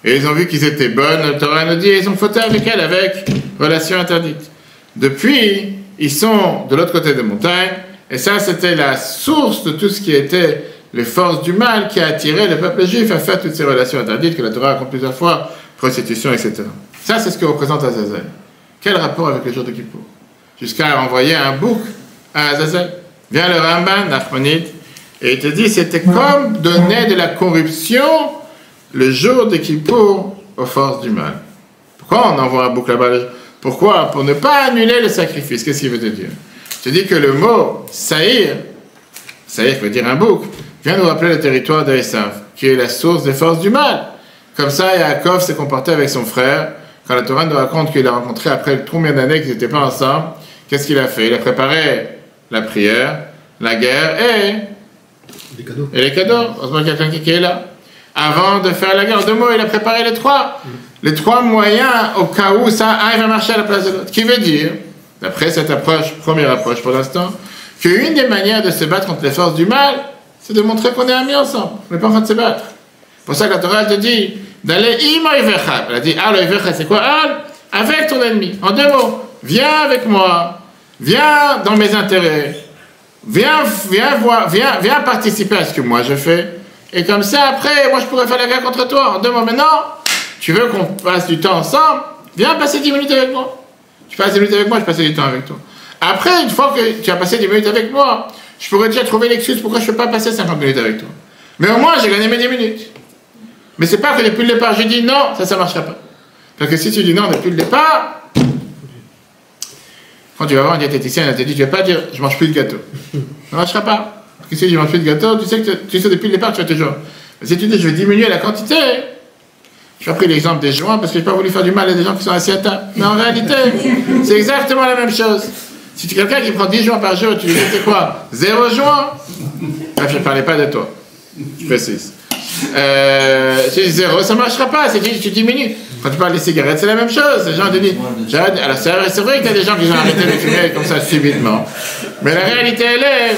et ils ont vu qu'ils étaient bonnes, le Torah nous dit, et ils ont fauté avec elles, avec relations interdites. Depuis, ils sont de l'autre côté des montagnes, et ça c'était la source de tout ce qui était les forces du mal qui a attiré le peuple juif à faire toutes ces relations interdites que la Torah raconte plusieurs fois, prostitution, etc. Ça, c'est ce que représente Azazel. Quel rapport avec le jour de Kippour? Jusqu'à envoyer un bouc à Azazel. Vient le Ramban, Nachmanide, et il te dit, c'était comme donner de la corruption le jour de Kippour aux forces du mal. Pourquoi on envoie un bouc là-bas? Pourquoi? Pour ne pas annuler le sacrifice. Qu'est-ce qu'il veut te dire? Je te dis que le mot Saïr veut dire un bouc, vient nous rappeler le territoire d'Esav, qui est la source des forces du mal. Comme ça, Yaakov s'est comporté avec son frère. Quand la Torah nous raconte qu'il l'a rencontré après combien d'années qu'ils n'étaient pas ensemble, qu'est-ce qu'il a fait? Il a préparé la prière, la guerre et les cadeaux. Heureusement quelqu'un qui est là. Avant de faire la guerre, deux mots, il a préparé les trois moyens au cas où ça va marcher à la place de l'autre. Qui veut dire, d'après cette approche, première approche pour l'instant, qu'une des manières de se battre contre les forces du mal, c'est de montrer qu'on est amis ensemble. On n'est pas en train de se battre. C'est pour ça que la Torah te dit d'aller imo ivecha. Elle a dit al ivecha, c'est quoi al? avec ton ennemi. En 2 mots, viens avec moi, viens dans mes intérêts, viens participer à ce que moi je fais, et comme ça, après, moi je pourrais faire la guerre contre toi. En 2 mots, maintenant, tu veux qu'on passe du temps ensemble, viens passer 10 minutes avec moi. Tu passes 10 minutes avec moi, je passe du temps avec toi. Après, une fois que tu as passé 10 minutes avec moi, je pourrais déjà trouver l'excuse pourquoi je ne peux pas passer 50 minutes avec toi. Mais au moins, j'ai gagné mes 10 minutes. Mais c'est pas que depuis le départ, je dis non, ça ne marchera pas. Parce que si tu dis non depuis le départ, quand tu vas voir un diététicien, il te dit, tu ne vas pas dire, je ne mange plus de gâteau. Ça ne marchera pas. Parce que si je ne mange plus de gâteau, tu sais depuis le départ, tu vas toujours. Mais si tu dis, je vais diminuer la quantité, je vais pris l'exemple des joints parce que je n'ai pas voulu faire du mal à des gens qui sont assis à table. Mais en réalité, c'est exactement la même chose. Si tu es quelqu'un qui prend 10 joints par jour, tu lui dis, c'est quoi 0 joints. Bref, je ne parlais pas de toi. Je précise. Si 0, ça ne marchera pas. C'est tu diminues. Quand tu parles des cigarettes, c'est la même chose. Les gens te disent, j'arrête. Alors c'est vrai qu'il y a des gens qui ont arrêté de fumer comme ça subitement. Mais la réalité, elle est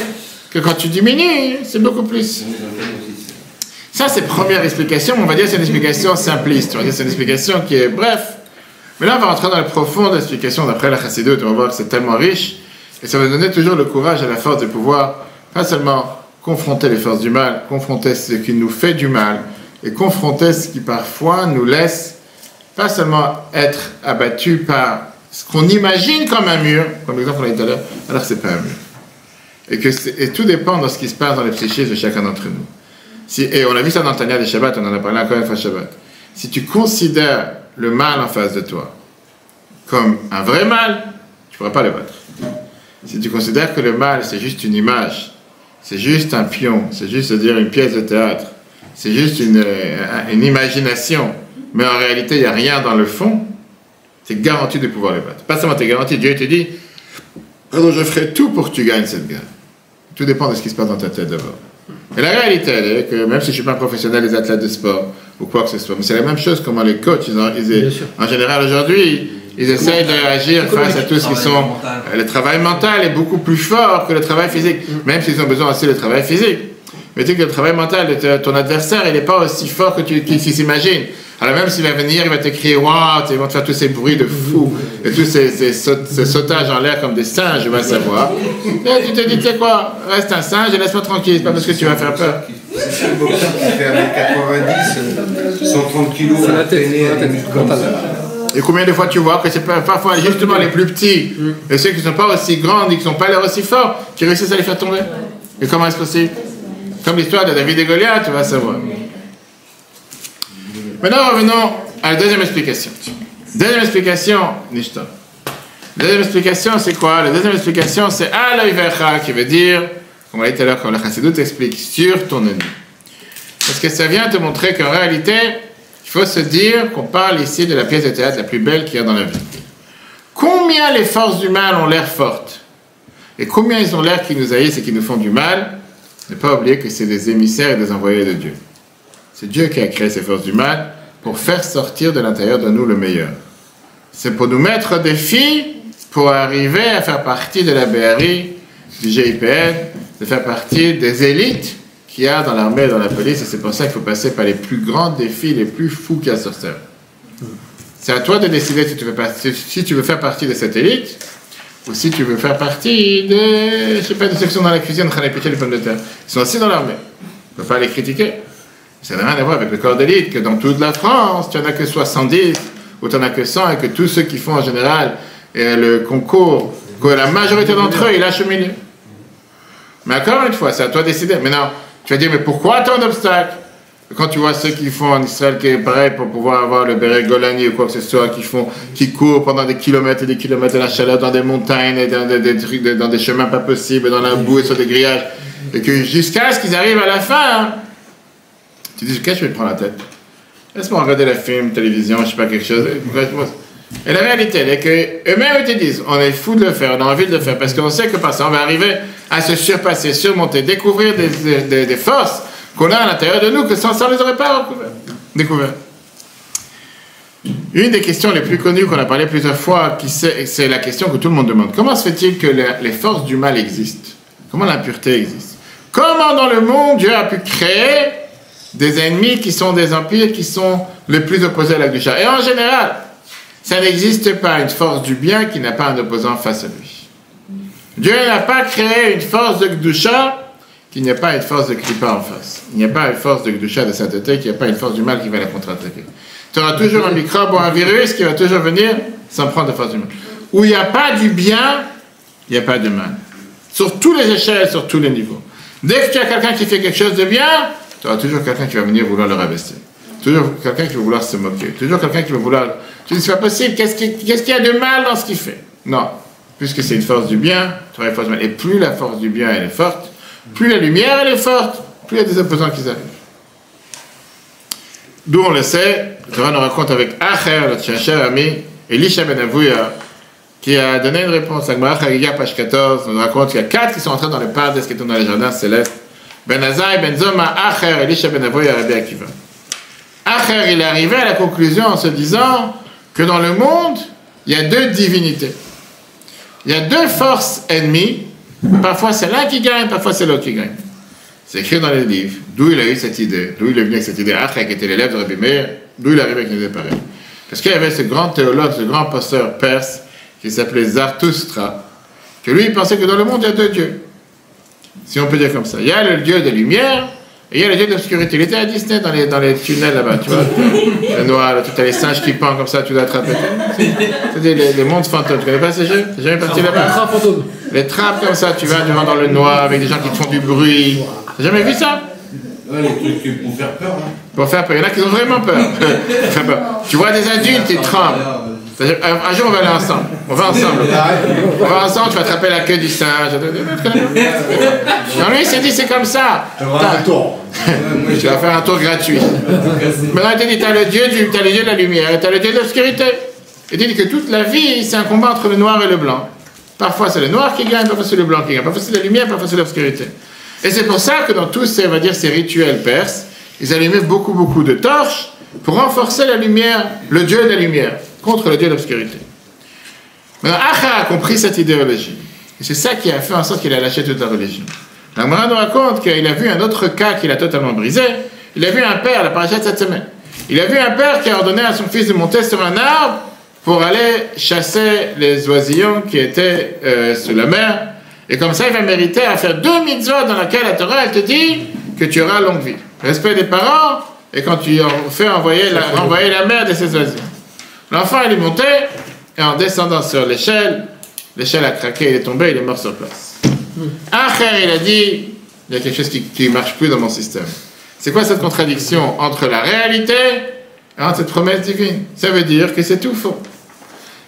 que quand tu diminues, c'est beaucoup plus. Ça, c'est la première explication. On va dire que c'est une explication simpliste. On va dire que c'est une explication qui est bref. Mais là, on va rentrer dans la profonde explication d'après la Chassidoute. On va voir que c'est tellement riche. Et ça va donner toujours le courage et la force de pouvoir, pas seulement confronter les forces du mal, confronter ce qui nous fait du mal, et confronter ce qui parfois nous laisse pas seulement être abattus par ce qu'on imagine comme un mur, comme l'exemple qu'on a dit tout à l'heure, alors que c'est pas un mur. Et tout dépend de ce qui se passe dans les psychismes de chacun d'entre nous. Et on a vu ça dans le Tanya des Shabbat, on en a parlé encore une fois Shabbat. Si tu considères le mal en face de toi comme un vrai mal, tu ne pourras pas le battre. Si tu considères que le mal, c'est juste une image, c'est juste un pion, c'est juste dire une pièce de théâtre, c'est juste une imagination, mais en réalité, il n'y a rien dans le fond, tu es garanti de pouvoir le battre. Pas seulement tu es garanti, Dieu te dit, alors je ferai tout pour que tu gagnes cette guerre. Tout dépend de ce qui se passe dans ta tête d'abord. Et la réalité, elle est que même si je ne suis pas un professionnel des athlètes de sport, ou quoi que ce soit, mais c'est la même chose comment les coachs, en général aujourd'hui, ils essayent de réagir face à tout ce qui sont... Le travail mental est beaucoup plus fort que le travail physique, même s'ils ont besoin aussi du travail physique. Mais tu sais que le travail mental de ton adversaire, il n'est pas aussi fort que qu'il s'imagine. Alors même s'il va venir, il va te crier « Waouh !» ils vont te faire tous ces bruits de fou, et tous ces sautages en l'air comme des singes, je vais savoir. Et tu te dis, tu sais quoi, reste un singe et laisse-moi tranquille, c'est pas parce que tu vas faire peur. C'est le boxeur qui fait 1m90, 130 kg, c'est la tête, comme ça. Et combien de fois tu vois que c'est parfois justement les plus petits, et ceux qui ne sont pas aussi grands et qui n'ont pas l'air aussi forts, qui réussissent à les faire tomber. Et comment est-ce possible? Comme l'histoire de David et Goliath, tu vas savoir. Maintenant, revenons à la deuxième explication. Deuxième explication, Nishta. La deuxième explication, c'est quoi? La deuxième explication, c'est Aloy Vecha, qui veut dire, comme on l'a dit tout à l'heure, comme la Chassidoute explique, sur ton ennemi. Parce que ça vient te montrer qu'en réalité, il faut se dire qu'on parle ici de la pièce de théâtre la plus belle qu'il y a dans la vie. Combien les forces du mal ont l'air fortes? Et combien ils ont l'air qu'ils nous haïssent et qu'ils nous font du mal? Ne pas oublier que c'est des émissaires et des envoyés de Dieu. C'est Dieu qui a créé ces forces du mal pour faire sortir de l'intérieur de nous le meilleur. C'est pour nous mettre au défi pour arriver à faire partie de la BRI, du GIPN, de faire partie des élites qu'il y a dans l'armée et dans la police. Et c'est pour ça qu'il faut passer par les plus grands défis, les plus fous qu'il y a sur Terre. C'est à toi de décider si tu veux faire partie de cette élite ou si tu veux faire partie de ceux qui sont dans la cuisine en train d'éplucher les pommes de terre. Ils sont aussi dans l'armée. On ne peut pas les critiquer. Ça n'a rien à voir avec le corps d'élite, que dans toute la France, tu n'en as que 70, ou tu n'en as que 100, et que tous ceux qui font en général le concours, que la majorité d'entre eux, ils lâchent au milieu. Mais encore une fois, c'est à toi de décider. Maintenant, tu vas dire, mais pourquoi tant d'obstacles? Quand tu vois ceux qui font en Israël, qui est pareil, pour pouvoir avoir le béret Golani ou quoi que ce soit, qui courent pendant des kilomètres et des kilomètres de la chaleur dans des montagnes, et dans des chemins pas possibles, dans la boue et sur des grillages, et que jusqu'à ce qu'ils arrivent à la fin, tu dis, qu'est-ce que je vais prendre la tête? Laisse-moi regarder le film, télévision, je sais pas, quelque chose. Et la réalité, elle est qu'eux-mêmes, ils te disent, on est fou de le faire, on a envie de le faire, parce qu'on sait que par ça, on va arriver à se surpasser, surmonter, découvrir des forces qu'on a à l'intérieur de nous, que sans ça, on ne les aurait pas découvert. Une des questions les plus connues qu'on a parlé plusieurs fois, c'est la question que tout le monde demande. Comment se fait-il que les forces du mal existent? Comment l'impureté existe? Comment dans le monde Dieu a pu créer des ennemis qui sont des empires qui sont les plus opposés à la Gdusha? Et en général, Ça n'existe pas une force du bien qui n'a pas un opposant face à lui. Dieu n'a pas créé une force de Gdusha qu'il n'y a pas une force de Kripa en face. Il n'y a pas une force de Gdusha, de sainteté, qu'il n'y a pas une force du mal qui va la contre-attaquer. Tu auras toujours un microbe ou un virus qui va toujours venir s'en prendre de force du mal. Où il n'y a pas du bien, il n'y a pas de mal. Sur tous les échelles, sur tous les niveaux. Dès que tu as quelqu'un qui fait quelque chose de bien, tu auras toujours quelqu'un qui va venir vouloir le rabaisser. Toujours quelqu'un qui va vouloir se moquer. Toujours quelqu'un qui va vouloir... Tu dis, c'est pas possible, qu'est-ce qu'il y a de mal dans ce qu'il fait? Non. Puisque c'est une force du bien, tu auras une force du mal. Et plus la force du bien elle est forte, plus la lumière elle est forte, plus il y a des opposants qui arrivent. D'où on le sait, le Torah nous raconte avec Acher, notre cher ami, Elisha ben Avouya, qui a donné une réponse. Agmara Chagiga, page 14, on nous raconte qu'il y a 4 qui sont entrés dans le paradis, qui sont dans les jardins célestes. Ben Azai, Ben Zoma, Acher, Elisha ben Avouya, Rabbi Akiva. Acher, il est arrivé à la conclusion en se disant que dans le monde, il y a 2 divinités. Il y a 2 forces ennemies. Parfois c'est l'un qui gagne, parfois c'est l'autre qui gagne. C'est écrit dans les livres. D'où il a eu cette idée, d'où il est venu avec cette idée. Acher, qui était l'élève de Rabbi Meir, d'où il est arrivé avec une idée pareille. Parce qu'il y avait ce grand théologue, ce grand pasteur perse, qui s'appelait Zarathustra, que lui, il pensait que dans le monde, il y a 2 dieux. Si on peut dire comme ça. Il y a le dieu de lumière, et il y a le dieu d'obscurité. Il était à Disney, dans les tunnels là-bas, tu vois. Le noir, là, tu as les singes qui pendent comme ça, tu dois attraper. C'est les mondes fantômes. Tu connais pas ces jeux? T'es jamais parti là-bas? Les trappes fantômes. Les trappes comme ça, tu vas devant dans le noir, avec des gens qui te font du bruit. T'as jamais vu ça? Ouais, les trucs pour faire peur. Hein. Pour faire peur. Il y en a qui ont vraiment peur. Tu vois des adultes, ils tremblent. Un jour, on va aller ensemble. On va ensemble. On va ensemble, tu vas attraper la queue du singe. Non, lui, il s'est dit, c'est comme ça. Tu vas faire un tour gratuit. Maintenant, il te dit, t'as le dieu de la lumière et t'as le dieu de l'obscurité. Il dit que toute la vie, c'est un combat entre le noir et le blanc. Parfois, c'est le noir qui gagne, parfois, c'est le blanc qui gagne. Parfois, c'est la lumière, parfois, c'est l'obscurité. Et c'est pour ça que dans tous ces, on va dire, ces rituels perses, ils allumaient beaucoup de torches pour renforcer la lumière, le dieu de la lumière, contre le dieu de l'obscurité. Maintenant, Acha a compris cette idéologie. Et c'est ça qui a fait en sorte qu'il a lâché toute la religion. La Gemara nous raconte qu'il a vu un autre cas qu'il a totalement brisé. Il a vu un père, la paracha de cette semaine. Il a vu un père qui a ordonné à son fils de monter sur un arbre pour aller chasser les oisillons qui étaient sous la mer. Et comme ça, il va mériter à faire 2 mitzvot dans laquelle la Torah, elle te dit que tu auras longue vie. Respect des parents, et quand tu fais renvoyer la mère de ces oisillons. L'enfant, il est monté, et en descendant sur l'échelle a craqué, il est tombé, il est mort sur place. Acher, il a dit, il y a quelque chose qui ne marche plus dans mon système. C'est quoi cette contradiction entre la réalité et entre cette promesse divine? Ça veut dire que c'est tout faux.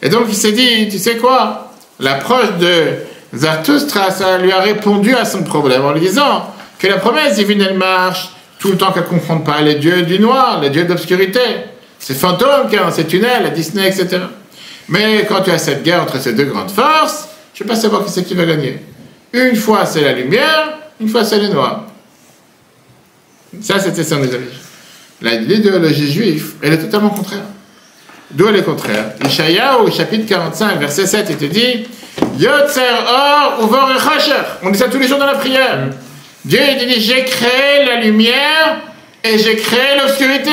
Et donc, il s'est dit, tu sais quoi? L'approche de Zarathustra, ça lui a répondu à son problème en lui disant que la promesse divine, elle marche tout le temps qu'elle ne confronte pas les dieux du noir, les dieux d'obscurité. Ces fantômes qui sont dans ces tunnels, à Disney, etc. Mais quand tu as cette guerre entre ces 2 grandes forces, je ne peux pas savoir qui c'est qui va gagner. Une fois c'est la lumière, une fois c'est le noir. Ça, c'était son idéologie. L'idéologie juive, elle est totalement contraire. D'où elle est contraire? Ishaïaou, chapitre 45, verset 7, il te dit Yotzer or uvor echasher. On dit ça tous les jours dans la prière. Dieu il dit j'ai créé la lumière et j'ai créé l'obscurité.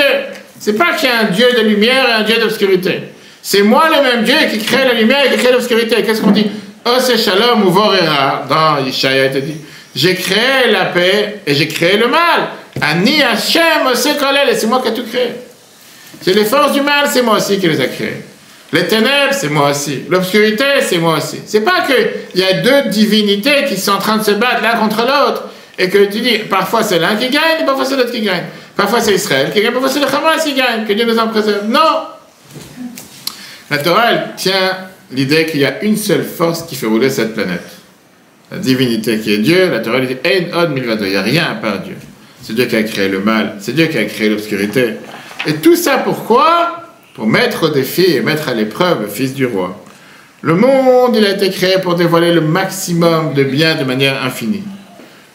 C'est pas qu'il y a un Dieu de lumière et un Dieu d'obscurité. C'est moi le même Dieu qui crée la lumière et qui crée l'obscurité. Qu'est-ce qu'on dit? Ose shalom uvor era. Dans Ishaïa, il te dit j'ai créé la paix et j'ai créé le mal. Ani Hashem ose kolel, et c'est moi qui ai tout créé. C'est les forces du mal, c'est moi aussi qui les ai créées. Les ténèbres, c'est moi aussi. L'obscurité, c'est moi aussi. C'est pas qu'il y a 2 divinités qui sont en train de se battre l'un contre l'autre et que tu dis, parfois c'est l'un qui gagne et parfois c'est l'autre qui gagne. Parfois c'est Israël qui gagne, parfois c'est le Hamas qui gagne. Que Dieu nous en préserve. Non! La Torah, elle tient l'idée qu'il y a une seule force qui fait rouler cette planète. La divinité qui est Dieu, la Torah dit, Ein od milvado. Il n'y a rien à part Dieu. C'est Dieu qui a créé le mal, c'est Dieu qui a créé l'obscurité. Et tout ça pourquoi? Pour mettre au défi et mettre à l'épreuve le fils du roi. Le monde, il a été créé pour dévoiler le maximum de bien de manière infinie.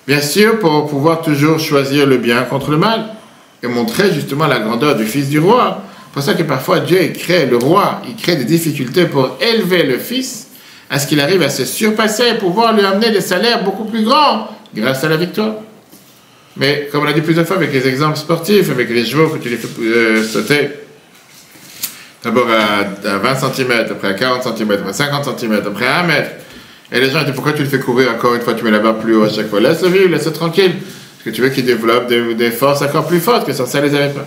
Bien sûr, pour pouvoir toujours choisir le bien contre le mal et montrer justement la grandeur du fils du roi. C'est pour ça que parfois Dieu il crée le roi, il crée des difficultés pour élever le fils à ce qu'il arrive à se surpasser et pouvoir lui amener des salaires beaucoup plus grands grâce à la victoire. Mais comme on l'a dit plusieurs fois avec les exemples sportifs, avec les chevaux que tu les fais sauter, D'abord à 20 cm, après à 40 cm, après à 50 cm, après à 1 mètre. Et les gens disent pourquoi tu le fais courir encore une fois, tu mets la barre plus haut à chaque fois. Laisse-le vivre, laisse-le tranquille. Parce que tu veux qu'il développe des forces encore plus fortes que ça ne les avait pas.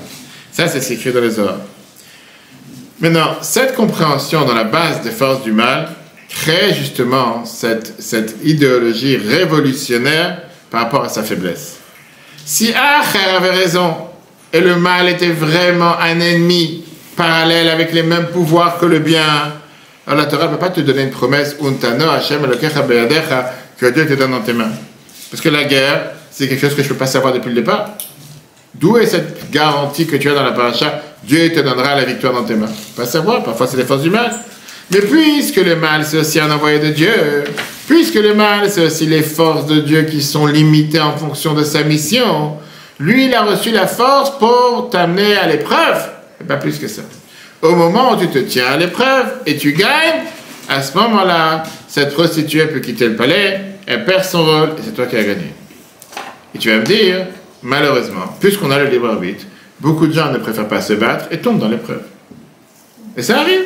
Ça, c'est ce qui est écrit dans les Zohar. Maintenant, cette compréhension dans la base des forces du mal crée justement cette idéologie révolutionnaire par rapport à sa faiblesse. Si Acher avait raison et le mal était vraiment un ennemi parallèle avec les mêmes pouvoirs que le bien, alors la Torah ne peut pas te donner une promesse Untano Hashem Elokecha beyadecha que Dieu te donne dans tes mains. Parce que la guerre, c'est quelque chose que je ne peux pas savoir depuis le départ. D'où est cette garantie que tu as dans la paracha? Dieu te donnera la victoire dans tes mains. Pas savoir, parfois c'est les forces du mal. Mais puisque le mal, c'est aussi un envoyé de Dieu, puisque le mal, c'est aussi les forces de Dieu qui sont limitées en fonction de sa mission, lui, il a reçu la force pour t'amener à l'épreuve, et pas plus que ça. Au moment où tu te tiens à l'épreuve et tu gagnes, à ce moment-là, cette prostituée peut quitter le palais, elle perd son rôle, et c'est toi qui as gagné. Et tu vas me dire, malheureusement, puisqu'on a le libre arbitre, beaucoup de gens ne préfèrent pas se battre et tombent dans l'épreuve. Et ça arrive.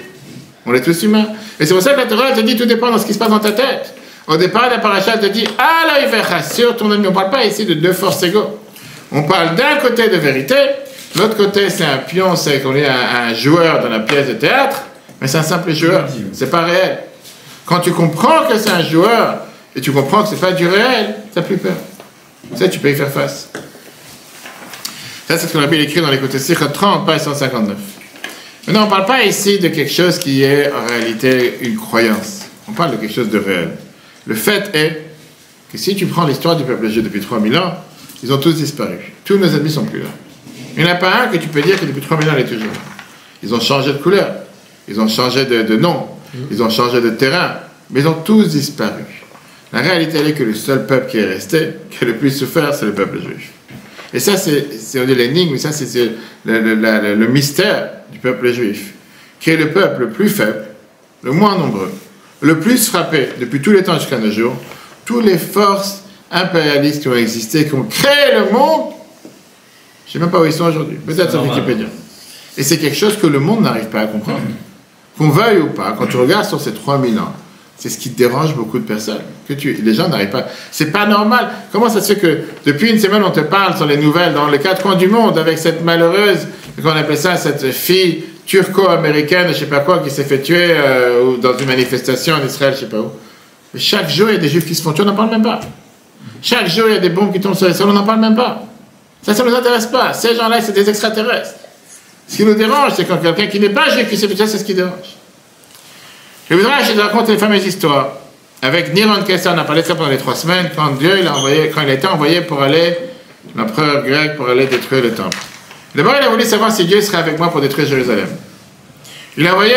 On est tous humains. Et c'est pour ça que la Torah te dit tout dépend de ce qui se passe dans ta tête. Au départ, la paracha te dit ah là, il fait sur ton ennemi. On ne parle pas ici de deux forces égaux. On parle d'un côté de vérité, l'autre côté c'est un pion, c'est qu'on est un joueur dans la pièce de théâtre, mais c'est un simple joueur. C'est pas réel. Quand tu comprends que c'est un joueur et tu comprends que c'est pas du réel, tu n'as plus peur. Ça, tu peux y faire face. Ça, c'est ce qu'on a bien écrit dans les côtés Sikha 30, page 159. Maintenant, on ne parle pas ici de quelque chose qui est en réalité une croyance. On parle de quelque chose de réel. Le fait est que si tu prends l'histoire du peuple juif depuis 3000 ans, ils ont tous disparu. Tous nos ennemis ne sont plus là. Il n'y en a pas un que tu peux dire que depuis 3000 ans, il est toujours là. Ils ont changé de couleur, ils ont changé de nom, ils ont changé de terrain, mais ils ont tous disparu. La réalité elle est que le seul peuple qui est resté, qui a le plus souffert, c'est le peuple juif. Et ça, c'est l'énigme, ça, c'est le mystère du peuple juif, qui est le peuple le plus faible, le moins nombreux, le plus frappé depuis tous les temps jusqu'à nos jours. Toutes les forces impérialistes qui ont existé, qui ont créé le monde, je ne sais même pas où ils sont aujourd'hui, peut-être sur Wikipédia. Et c'est quelque chose que le monde n'arrive pas à comprendre. Qu'on veuille ou pas, quand tu regardes sur ces 3000 ans, c'est ce qui dérange beaucoup de personnes. Les gens n'arrivent pas. C'est pas normal. Comment ça se fait que depuis une semaine, on te parle sur les nouvelles, dans les quatre coins du monde, avec cette malheureuse, qu'on appelle ça, cette fille turco-américaine, je sais pas quoi, qui s'est fait tuer dans une manifestation en Israël, je sais pas où. Mais chaque jour, il y a des juifs qui se font tuer, on n'en parle même pas. Chaque jour, il y a des bombes qui tombent sur les sols, on n'en parle même pas. Ça ne nous intéresse pas. Ces gens-là, c'est des extraterrestres. Ce qui nous dérange, c'est quand quelqu'un qui n'est pas juif qui s'est fait tuer, c'est ce qui dérange. Le Midrash, il raconte une fameuse histoire. Avec Niron Kessa, on a parlé de ça pendant les 3 semaines, quand il a été envoyé pour aller, l'empereur grec, pour aller détruire le temple. D'abord, il a voulu savoir si Dieu serait avec moi pour détruire Jérusalem. Il a envoyé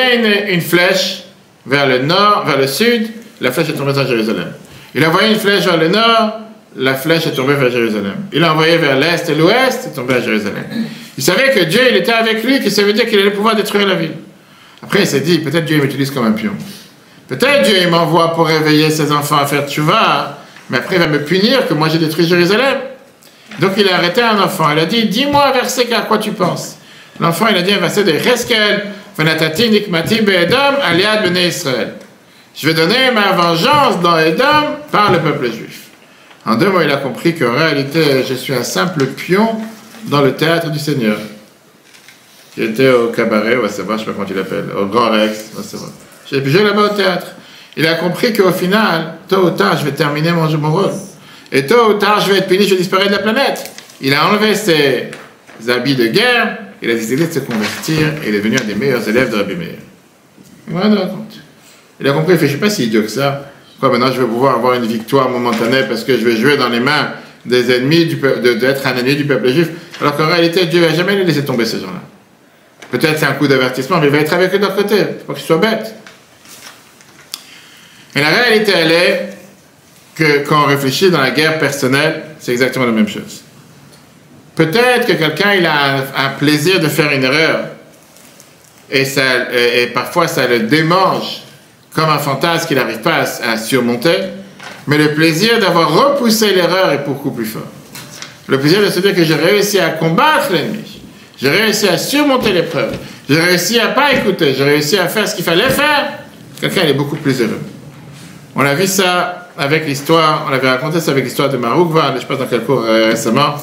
une flèche vers le nord, vers le sud, la flèche est tombée vers Jérusalem. Il a envoyé une flèche vers le nord, la flèche est tombée vers Jérusalem. Il a envoyé vers l'est et l'ouest, c'est tombé à Jérusalem. Il savait que Dieu, il était avec lui, que ça veut dire qu'il allait pouvoir détruire la ville. Après, il s'est dit, peut-être Dieu m'utilise comme un pion. Peut-être Dieu il m'envoie pour réveiller ses enfants à faire tchouva, mais après il va me punir que moi j'ai détruit Jérusalem. Donc il a arrêté un enfant, il a dit, dis-moi un verset à quoi tu penses. L'enfant il a dit un verset de Reskel, Fanatati Nikmati Be'edom, Aliad B'nai Israël. Je vais donner ma vengeance dans Edom par le peuple juif. En 2 mots, il a compris qu'en réalité, je suis un simple pion dans le théâtre du Seigneur. Il était au cabaret, on va savoir, je ne sais pas comment tu l'appelles, au Grand Rex, on va savoir. J'ai joué là-bas au théâtre. Il a compris qu'au final, tôt ou tard, je vais terminer mon rôle. Et tôt ou tard, je vais être puni, je vais disparaître de la planète. Il a enlevé ses habits de guerre, il a décidé de se convertir et il est devenu un des meilleurs élèves de Rabbi Meir. Voilà, il a compris, il fait, je ne suis pas si idiot que ça. Quoi, maintenant, je vais pouvoir avoir une victoire momentanée parce que je vais jouer dans les mains des ennemis, d'être un ennemi du peuple juif. Alors qu'en réalité, Dieu ne va jamais les laisser tomber, ces gens-là. Peut-être c'est un coup d'avertissement, mais il va être avec eux de leur côté. Il ne faut pas qu'ils soient bêtes. Et la réalité, elle est que quand on réfléchit dans la guerre personnelle, c'est exactement la même chose. Peut-être que quelqu'un il a un plaisir de faire une erreur et parfois ça le démange comme un fantasme qu'il n'arrive pas à surmonter, mais le plaisir d'avoir repoussé l'erreur est beaucoup plus fort. Le plaisir de se dire que j'ai réussi à combattre l'ennemi, j'ai réussi à surmonter l'épreuve, j'ai réussi à pas écouter, j'ai réussi à faire ce qu'il fallait faire, quelqu'un il est beaucoup plus heureux. On a vu ça avec l'histoire, on avait raconté ça avec l'histoire de Maroukva, je ne sais pas dans quel cours récemment.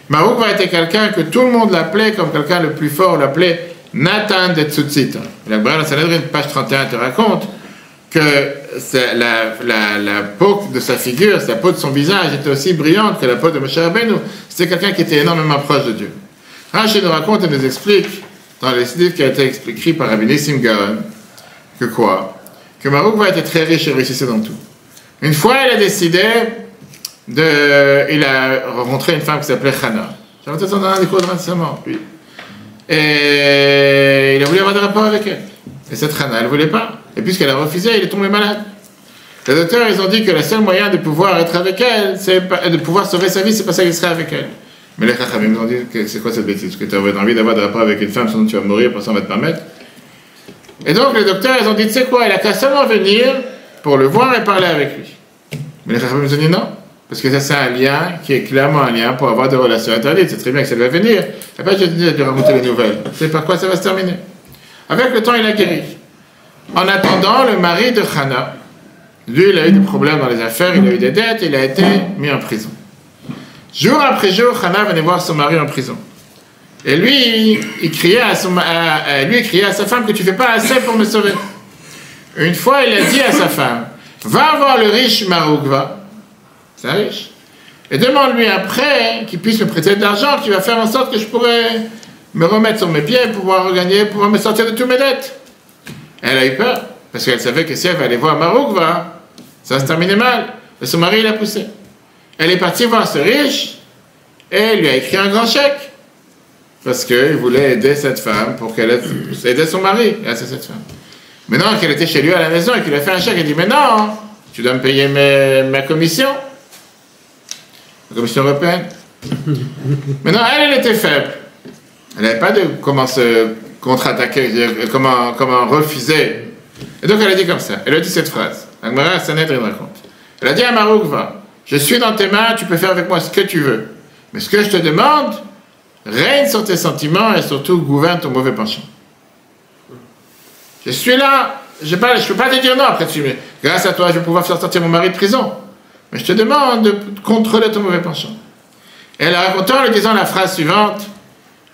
Maroukva était quelqu'un que tout le monde l'appelait comme quelqu'un le plus fort, on l'appelait Nathan de Tzutzit. La Gemara dans Sanhedrin, page 31, te raconte que la peau de sa figure, la peau de son visage était aussi brillante que la peau de Moshe Rabbeinu. C'était quelqu'un qui était énormément proche de Dieu. Rashi nous raconte et nous explique, dans les livres qui a été écrit par Rabbi Nissim Gaon, que quoi? Que Maroukva était très riche et réussissait dans tout. Une fois, il a décidé il a rencontré une femme qui s'appelait Chana. J'ai rencontré son dans les cours de récemment, oui. Et il a voulu avoir des rapports avec elle. Et cette Chana, elle ne voulait pas. Et puisqu'elle a refusé, il est tombé malade. Les docteurs, ils ont dit que le seul moyen de pouvoir être avec elle, de pouvoir sauver sa vie, c'est pas ça qu'il serait avec elle. Mais les Chachamim ont dit que c'est quoi cette bêtise? Que tu as envie d'avoir des rapports avec une femme, sinon tu vas mourir, personne ne va te permettre. Et donc les docteurs, ils ont dit, tu sais quoi, il a qu'à seulement venir pour le voir et parler avec lui. Mais les Chachamim ont dit non. Parce que ça, c'est un lien qui est clairement un lien pour avoir des relations interdites. C'est très bien que ça va venir. Et après, je dis, de raconter les nouvelles. C'est par quoi ça va se terminer. Avec le temps, il a guéri. En attendant, le mari de Chana, lui, il a eu des problèmes dans les affaires, il a eu des dettes, il a été mis en prison. Jour après jour, Chana venait voir son mari en prison. Et lui, il criait à sa femme que tu ne fais pas assez pour me sauver. Une fois, il a dit à sa femme, va voir le riche Maroukva. C'est un riche. Et demande-lui après qu'il puisse me prêter de l'argent, qui va faire en sorte que je pourrais me remettre sur mes pieds, pouvoir regagner, pouvoir me sortir de toutes mes dettes. Elle a eu peur, parce qu'elle savait que si elle allait voir Maroukva, ça va se terminer mal. Et son mari l'a poussé. Elle est partie voir ce riche, et elle lui a écrit un grand chèque. Parce qu'il voulait aider cette femme pour qu'elle aide son mari à cette femme. Maintenant qu'elle était chez lui à la maison et qu'il a fait un chèque, il dit, mais non, tu dois me payer ma commission. La commission européenne. Maintenant, elle était faible. Elle n'avait pas de comment se contre-attaquer, comment refuser. Et donc elle a dit comme ça. Elle a dit cette phrase. La Gemara Sanhedrin raconte. Elle a dit à Maroukva, je suis dans tes mains, tu peux faire avec moi ce que tu veux. Mais ce que je te demande, règne sur tes sentiments et surtout gouverne ton mauvais penchant. Je suis là, je ne peux pas te dire non après mais grâce à toi, je vais pouvoir faire sortir mon mari de prison. Mais je te demande de contrôler ton mauvais penchant. Et elle a raconté en lui disant la phrase suivante,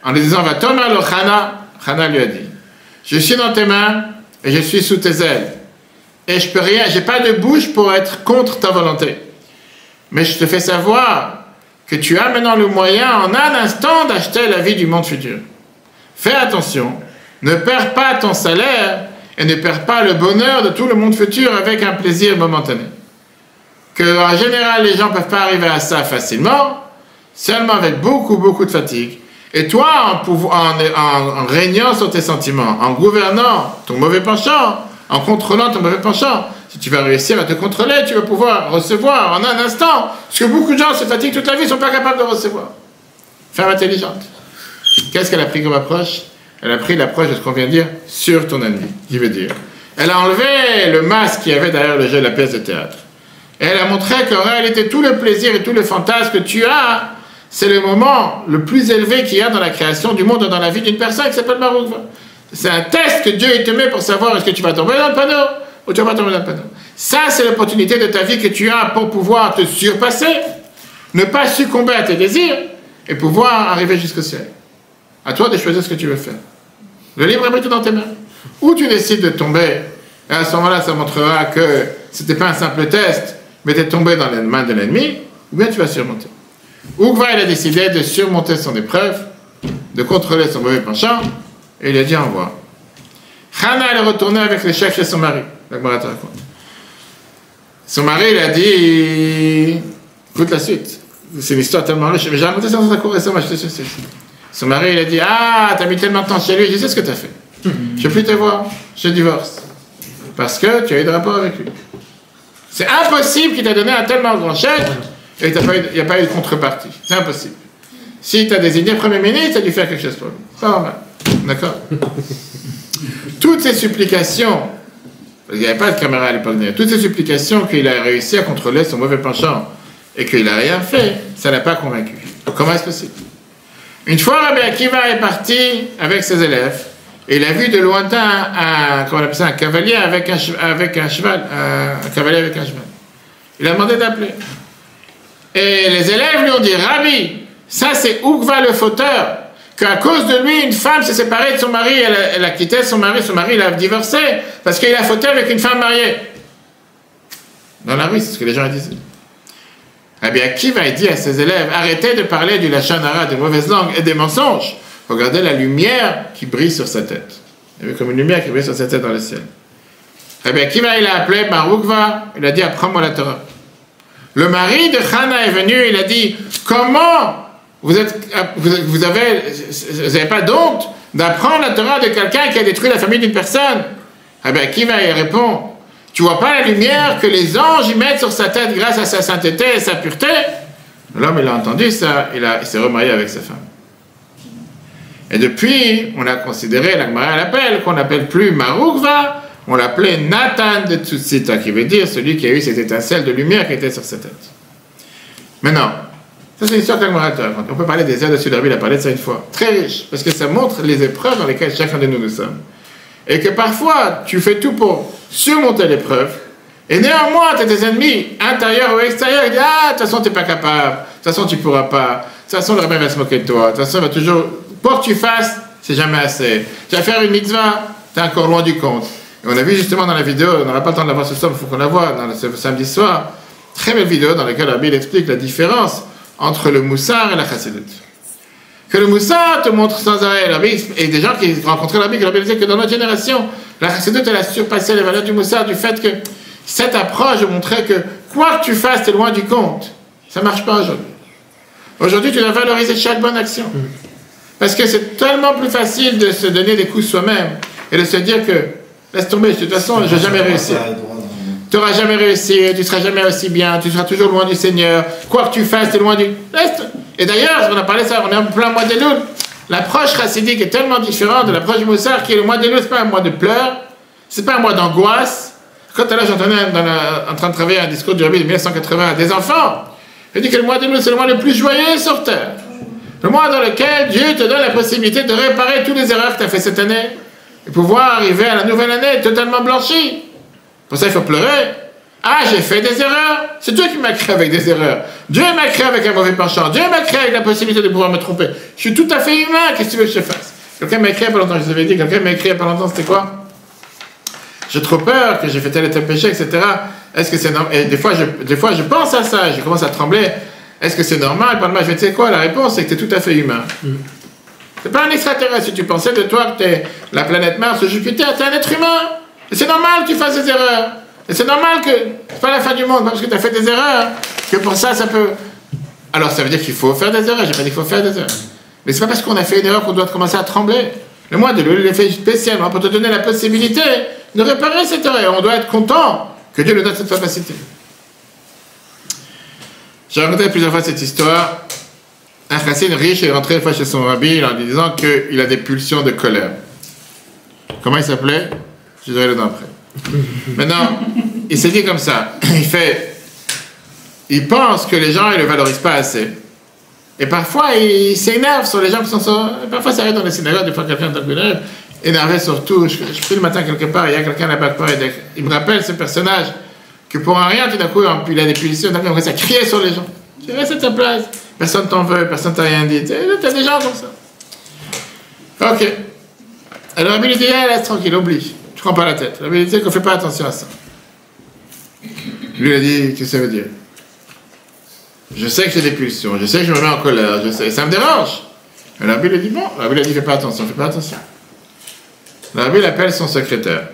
en lui disant, va Thomas le Chana. Chana lui a dit, je suis dans tes mains et je suis sous tes ailes. Et je peux rien, j'ai pas de bouche pour être contre ta volonté. Mais je te fais savoir que tu as maintenant le moyen en un instant d'acheter la vie du monde futur. Fais attention, ne perds pas ton salaire et ne perds pas le bonheur de tout le monde futur avec un plaisir momentané. Que en général les gens ne peuvent pas arriver à ça facilement, seulement avec beaucoup de fatigue. Et toi, en régnant sur tes sentiments, en gouvernant ton mauvais penchant, en contrôlant ton mauvais penchant, si tu vas réussir à te contrôler, tu vas pouvoir recevoir en un instant, parce que beaucoup de gens se fatiguent toute la vie, ne sont pas capables de recevoir. Femme intelligente. Qu'est-ce qu'elle a pris comme approche? Elle a pris l'approche de ce qu'on vient de dire sur ton ennemi, qui veut dire. Elle a enlevé le masque qu'il y avait derrière le jeu de la pièce de théâtre. Et elle a montré qu'en réalité, tout le plaisir et tout le fantasme que tu as, c'est le moment le plus élevé qu'il y a dans la création du monde, dans la vie d'une personne qui s'appelle Maroukva. C'est un test que Dieu te met pour savoir est-ce que tu vas tomber dans le panneau ou tu vas pas tomber dans le panneau. Ça, c'est l'opportunité de ta vie que tu as pour pouvoir te surpasser, ne pas succomber à tes désirs et pouvoir arriver jusqu'au ciel. À toi de choisir ce que tu veux faire. Le libre arbitre est dans tes mains. Ou tu décides de tomber, et à ce moment-là, ça montrera que ce n'était pas un simple test, mais tu es tombé dans les mains de l'ennemi, ou bien tu vas surmonter. Oukva, il a décidé de surmonter son épreuve, de contrôler son mauvais penchant, et il a dit au revoir. Chana, elle est retournée avec les chefs chez son mari. La Gemara te raconte. Son mari, il a dit, écoute la suite. C'est une histoire tellement riche, mais j'ai raconté ça dans un cours récemment, je te sais. Son mari, il a dit, ah, t'as mis tellement de temps chez lui, je sais ce que t'as fait. Je ne veux plus te voir, je divorce. Parce que tu as eu de rapport avec lui. C'est impossible qu'il t'a donné un tellement grand chèque et il n'y a pas eu de contrepartie. C'est impossible. Si tu as désigné Premier ministre, tu as dû faire quelque chose pour lui. C'est pas normal. D'accord? Toutes ces supplications, il n'y avait pas de caméra à l'époque, toutes ces supplications qu'il a réussi à contrôler son mauvais penchant et qu'il n'a rien fait, ça n'a pas convaincu. Comment est-ce possible? Une fois, Rabbi Akiva est parti avec ses élèves, Et il a vu de lointain comment on appelle ça, un cavalier avec un cheval, un cavalier avec un cheval. Il a demandé d'appeler. Et les élèves lui ont dit, Rabbi, ça c'est Oukva le fauteur, qu'à cause de lui, une femme s'est séparée de son mari, elle a quitté son mari l'a divorcé, parce qu'il a fauté avec une femme mariée. Dans la rue, c'est ce que les gens disaient. Eh bien, qui va dire à ses élèves, arrêtez de parler du lachon hara, des mauvaises langues et des mensonges. Regardez la lumière qui brille sur sa tête. Il y avait comme une lumière qui brille sur sa tête dans le ciel. Eh bien, qui il a appelé Baroukva, il a dit, apprends-moi la Torah. Le mari de Hana est venu, il a dit, comment vous avez pas d'honte d'apprendre la Torah de quelqu'un qui a détruit la famille d'une personne? Eh bien, qui il répond, tu vois pas la lumière que les anges y mettent sur sa tête grâce à sa sainteté et sa pureté? L'homme, il a entendu ça, il s'est remarié avec sa femme. Et depuis, on a considéré, la Gemara l'appelle, qu'on n'appelle plus Maroukva, on l'appelait Nathan de Tzutzita, qui veut dire celui qui a eu cette étincelle de lumière qui était sur sa tête. Maintenant, ça c'est une histoire que la Gemara raconte. On peut parler des heures dessus, il a parlé de ça une fois. Très riche, parce que ça montre les épreuves dans lesquelles chacun de nous sommes. Et que parfois, tu fais tout pour surmonter l'épreuve, et néanmoins, tu as des ennemis, intérieurs ou extérieurs, qui disent, ah, de toute façon, tu n'es pas capable, de toute façon, tu ne pourras pas, de toute façon, le rabbin va se moquer de toi, de toute façon, il va toujours, pour que tu fasses, c'est jamais assez. Tu vas faire une mitzvah, tu es encore loin du compte. Et on a vu justement dans la vidéo, on n'aura pas le temps de la voir ce soir, il faut qu'on la voie, ce samedi soir, très belle vidéo dans laquelle Rabbi explique la différence entre le moussar et la chassidut. Que le moussar te montre sans arrêt, et des gens qui rencontraient Rabbi, qui Rabbi disait que dans notre génération, la chassidut, elle a surpassé les valeurs du moussar, du fait que cette approche montrait que quoi que tu fasses, tu es loin du compte. Ça ne marche pas aujourd'hui. Aujourd'hui, tu dois valoriser chaque bonne action. Parce que c'est tellement plus facile de se donner des coups soi-même et de se dire que laisse tomber, de toute façon, je ne vais jamais réussir. Tu n'auras jamais réussi, tu ne seras jamais aussi bien, tu seras toujours loin du Seigneur. Quoi que tu fasses, tu es loin du... Et d'ailleurs, on a parlé de ça, on est en plein mois d'Elul. L'approche chassidique est tellement différente de l'approche du Moussar, qui est le mois d'Elul, ce n'est pas un mois de pleurs, ce n'est pas un mois d'angoisse. Quand là, j'entendais en train de travailler un discours du Rabbi de 1980 à des enfants, il dit que le mois d'Elul, c'est le mois le plus joyeux sur terre. Le mois dans lequel Dieu te donne la possibilité de réparer toutes les erreurs que tu as fait cette année et pouvoir arriver à la nouvelle année totalement blanchi. Pour ça, il faut pleurer. Ah, j'ai fait des erreurs. C'est Dieu qui m'a créé avec des erreurs. Dieu m'a créé avec un mauvais penchant. Dieu m'a créé avec la possibilité de pouvoir me tromper. Je suis tout à fait humain. Qu'est-ce que tu veux que je fasse? Quelqu'un m'a écrit il n'y a pas longtemps, je vous avais dit, quelqu'un m'a écrit il n'y a pas longtemps, c'était quoi? J'ai trop peur que j'ai fait tel et tel péché, etc. Est-ce que c'est normal? Et des fois, je pense à ça, je commence à trembler. Est-ce que c'est normal? Je vais te dire quoi? La réponse, c'est que tu es tout à fait humain. C'est pas un extraterrestre. Si tu pensais de toi que tu es la planète Mars ou Jupiter, tu es un être humain. Et c'est normal que tu fasses des erreurs. Et c'est normal que c'est pas la fin du monde, parce que tu as fait des erreurs, que pour ça, ça peut... Alors, ça veut dire qu'il faut faire des erreurs. J'ai pas dit qu'il faut faire des erreurs. Mais c'est pas parce qu'on a fait une erreur qu'on doit commencer à trembler. Le mois de l'Elul est fait spécialement pour te donner la possibilité de réparer cette erreur. On doit être content que Dieu nous donne cette capacité. J'ai raconté plusieurs fois cette histoire. Un chassid riche est rentré une fois chez son rabbi en lui disant qu'il a des pulsions de colère. Comment il s'appelait? Je dirai le nom après. Maintenant, il s'est dit comme ça. Il pense que les gens ne le valorisent pas assez. Et parfois, il s'énerve sur les gens qui sont sur... Parfois, ça arrive dans les synagogues, des fois, quelqu'un est énervé sur tout. Je prie le matin quelque part, il y a quelqu'un là-bas, il me rappelle ce personnage, que pour un rien, tout d'un coup, il a des pulsions, il commence à crier sur les gens. Tu restes à ta place, personne t'en veut, personne t'a rien dit. Tu as des gens comme ça. Ok. Alors, Rabbi lui dit, laisse tranquille, oublie. Tu prends pas la tête. Rabbi lui dit qu'on ne fait pas attention à ça. Lui, il a dit, qu'est-ce que ça veut dire? Je sais que j'ai des pulsions, je sais que je me mets en colère, je sais, ça me dérange. Et le Rabbi lui dit, bon, le Rabbi lui dit, fais pas attention. Le Rabbi appelle son secrétaire.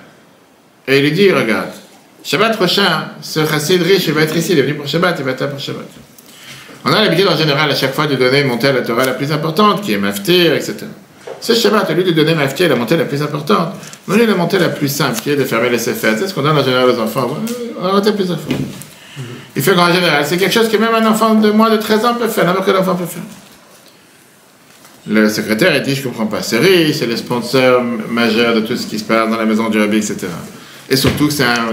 Et il lui dit, regarde, Shabbat prochain, ce chassid riche, il va être ici, il est venu pour Shabbat, il va être là pour Shabbat. On a l'habitude en général à chaque fois de donner une montée à la Torah la plus importante, qui est Maftir, etc. Ce Shabbat, au lieu de donner Maftir, la montée la plus importante, donnez la montée la plus simple, qui est de fermer les Sefer. C'est ce qu'on donne en général aux enfants. On va monter plus à fond. Il fait qu'en général, c'est quelque chose que même un enfant de moins de 13 ans peut faire, n'importe quel enfant peut faire. Le secrétaire, il dit, je ne comprends pas, c'est riche, c'est le sponsor majeur de tout ce qui se passe dans la maison du Rabbi, etc. Et surtout, c'est un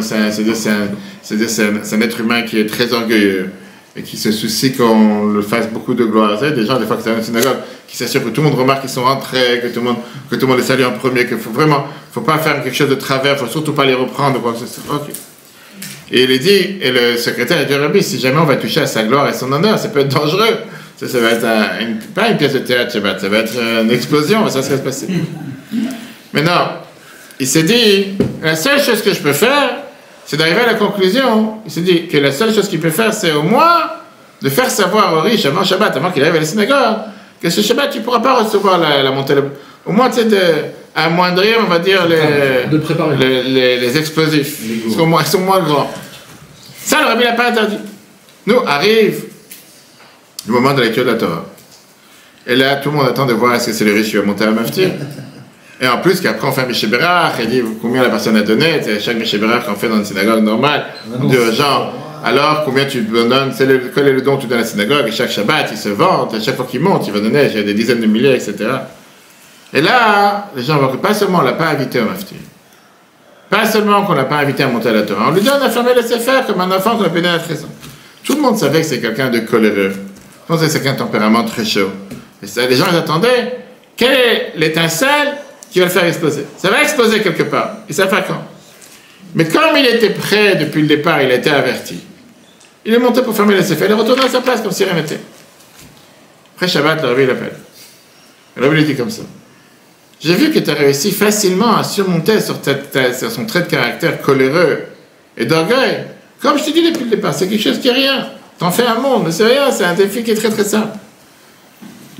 être humain qui est très orgueilleux et qui se soucie qu'on le fasse beaucoup de gloire. Vous savez, des gens, des fois, qui sont dans une synagogue, qui s'assure que tout le monde remarque qu'ils sont rentrés, que tout le monde les salue en premier, qu'il faut pas faire quelque chose de travers, faut surtout pas les reprendre, quoi que ce soit. Ok. Et il dit, et le secrétaire a dit, Rabbi, si jamais on va toucher à sa gloire et son honneur, ça peut être dangereux. Ça va être pas une pièce de théâtre, Shabbat, ça va être une explosion, ça va se passer. Mais non, il s'est dit, la seule chose que je peux faire, c'est d'arriver à la conclusion. Il s'est dit que la seule chose qu'il peut faire, c'est au moins de faire savoir aux riches avant Shabbat, avant qu'il arrive à la synagogue, que ce Shabbat, tu ne pourras pas recevoir la montée. Au moins, tu sais, d'amoindrir, on va dire, les explosifs. Ils sont moins grands. Ça, le Rabbi n'a pas interdit. Nous, arrive le moment de la lecture de la Torah. Et là, tout le monde attend de voir est-ce que c'est le riche qui va monter à Maftir. Et en plus, qu'après, on fait un Mishéberach, et dit combien la personne a donné. Chaque Mishéberach qu'on fait dans une synagogue normale, on dit aux gens, alors combien tu donnes, quel est le don que tu donnes à la synagogue, et chaque Shabbat, il se vante, à chaque fois qu'il monte, il va donner des dizaines de milliers, etc. Et là, les gens voient que pas seulement on ne l'a pas invité au Maftir, pas seulement qu'on ne l'a pas invité à monter à la Torah, on lui donne à fermer le Sefer comme un enfant qu'on a pédé à la trésor. Tout le monde savait que c'est quelqu'un de coléreux. Tout le monde savait que c'est quelqu'un de tempérament très chaud. Et ça, les gens ils attendaient, quelle est l'étincelle qui va le faire exploser? Ça va exploser quelque part. Et ça fait quand? Mais comme il était prêt depuis le départ, il a été averti. Il est monté pour fermer le Sefer, il est retourné à sa place comme si rien n'était. Après Shabbat, le Rabbi l'appelle. Le Rabbi lui dit comme ça. J'ai vu que tu as réussi facilement à surmonter sur son trait de caractère coléreux et d'orgueil. Comme je te dis depuis le départ, c'est quelque chose qui est rien. T'en fais un monde, mais c'est rien, c'est un défi qui est très très simple.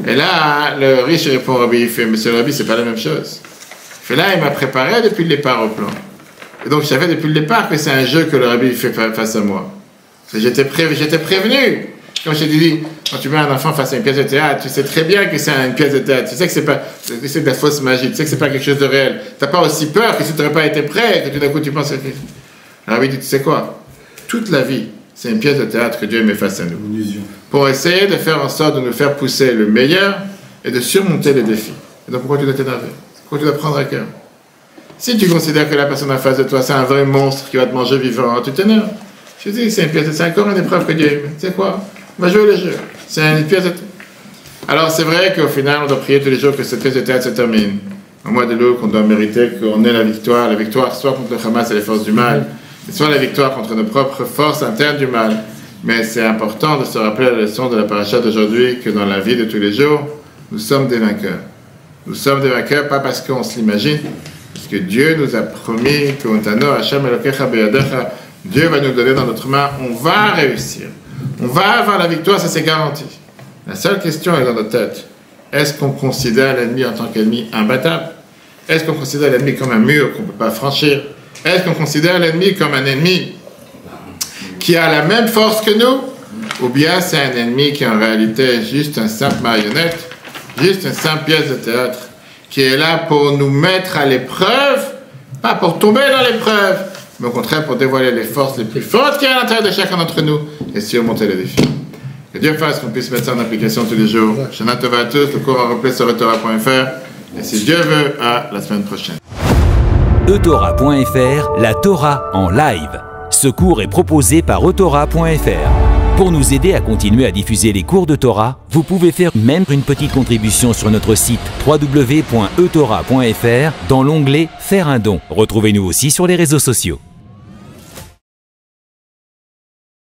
Et là, le riche répond au Rabbi, il fait, monsieur le Rabbi, c'est pas la même chose. Il fait là, il m'a préparé depuis le départ au plan. Et donc, je savais depuis le départ que c'est un jeu que le Rabbi fait face à moi. J'étais prévenu. Comme je t'ai dit, quand tu mets un enfant face à une pièce de théâtre, tu sais très bien que c'est une pièce de théâtre. Tu sais que c'est de la fausse magie. Tu sais que c'est pas quelque chose de réel. T'as pas aussi peur que si tu n'aurais pas été prêt, que tout d'un coup tu penses à quelque chose. Le Rabbi dit, tu sais quoi? Toute la vie, c'est une pièce de théâtre que Dieu met face à nous. Pour essayer de faire en sorte de nous faire pousser le meilleur et de surmonter les défis. Et donc pourquoi tu dois t'énerver? Pourquoi tu dois prendre à cœur? Si tu considères que la personne en face de toi, c'est un vrai monstre qui va te manger vivant, tu t'énerves. Je te dis, c'est encore une épreuve que Dieu aime. Tu sais quoi? On va jouer le jeu. C'est une pièce de théâtre. Alors c'est vrai qu'au final, on doit prier tous les jours que cette pièce de théâtre se termine. Au mois de l'eau, qu'on doit mériter qu'on ait la victoire soit contre le Hamas et les forces du mal, soit la victoire contre nos propres forces internes du mal. Mais c'est important de se rappeler la leçon de la paracha d'aujourd'hui, que dans la vie de tous les jours, nous sommes des vainqueurs. Nous sommes des vainqueurs, pas parce qu'on se l'imagine, parce que Dieu nous a promis que Dieu va nous donner dans notre main, on va réussir. On va avoir la victoire, ça c'est garanti. La seule question est dans notre tête. Est-ce qu'on considère l'ennemi en tant qu'ennemi imbattable? Est-ce qu'on considère l'ennemi comme un mur qu'on ne peut pas franchir? Est-ce qu'on considère l'ennemi comme un ennemi qui a la même force que nous? Ou bien c'est un ennemi qui en réalité est juste un simple marionnette, juste une simple pièce de théâtre, qui est là pour nous mettre à l'épreuve, pas pour tomber dans l'épreuve, mais au contraire pour dévoiler les forces les plus fortes qu'il y a à l'intérieur de chacun d'entre nous et surmonter les défis. Que Dieu fasse qu'on puisse mettre ça en application tous les jours. Shana Tova à tous, le cours en replay sur eTorah.fr et si Dieu veut, à la semaine prochaine. eTorah.fr, la Torah en live. Ce cours est proposé par eTorah.fr. Pour nous aider à continuer à diffuser les cours de Torah, vous pouvez faire même une petite contribution sur notre site www.etorah.fr dans l'onglet « Faire un don ». Retrouvez-nous aussi sur les réseaux sociaux.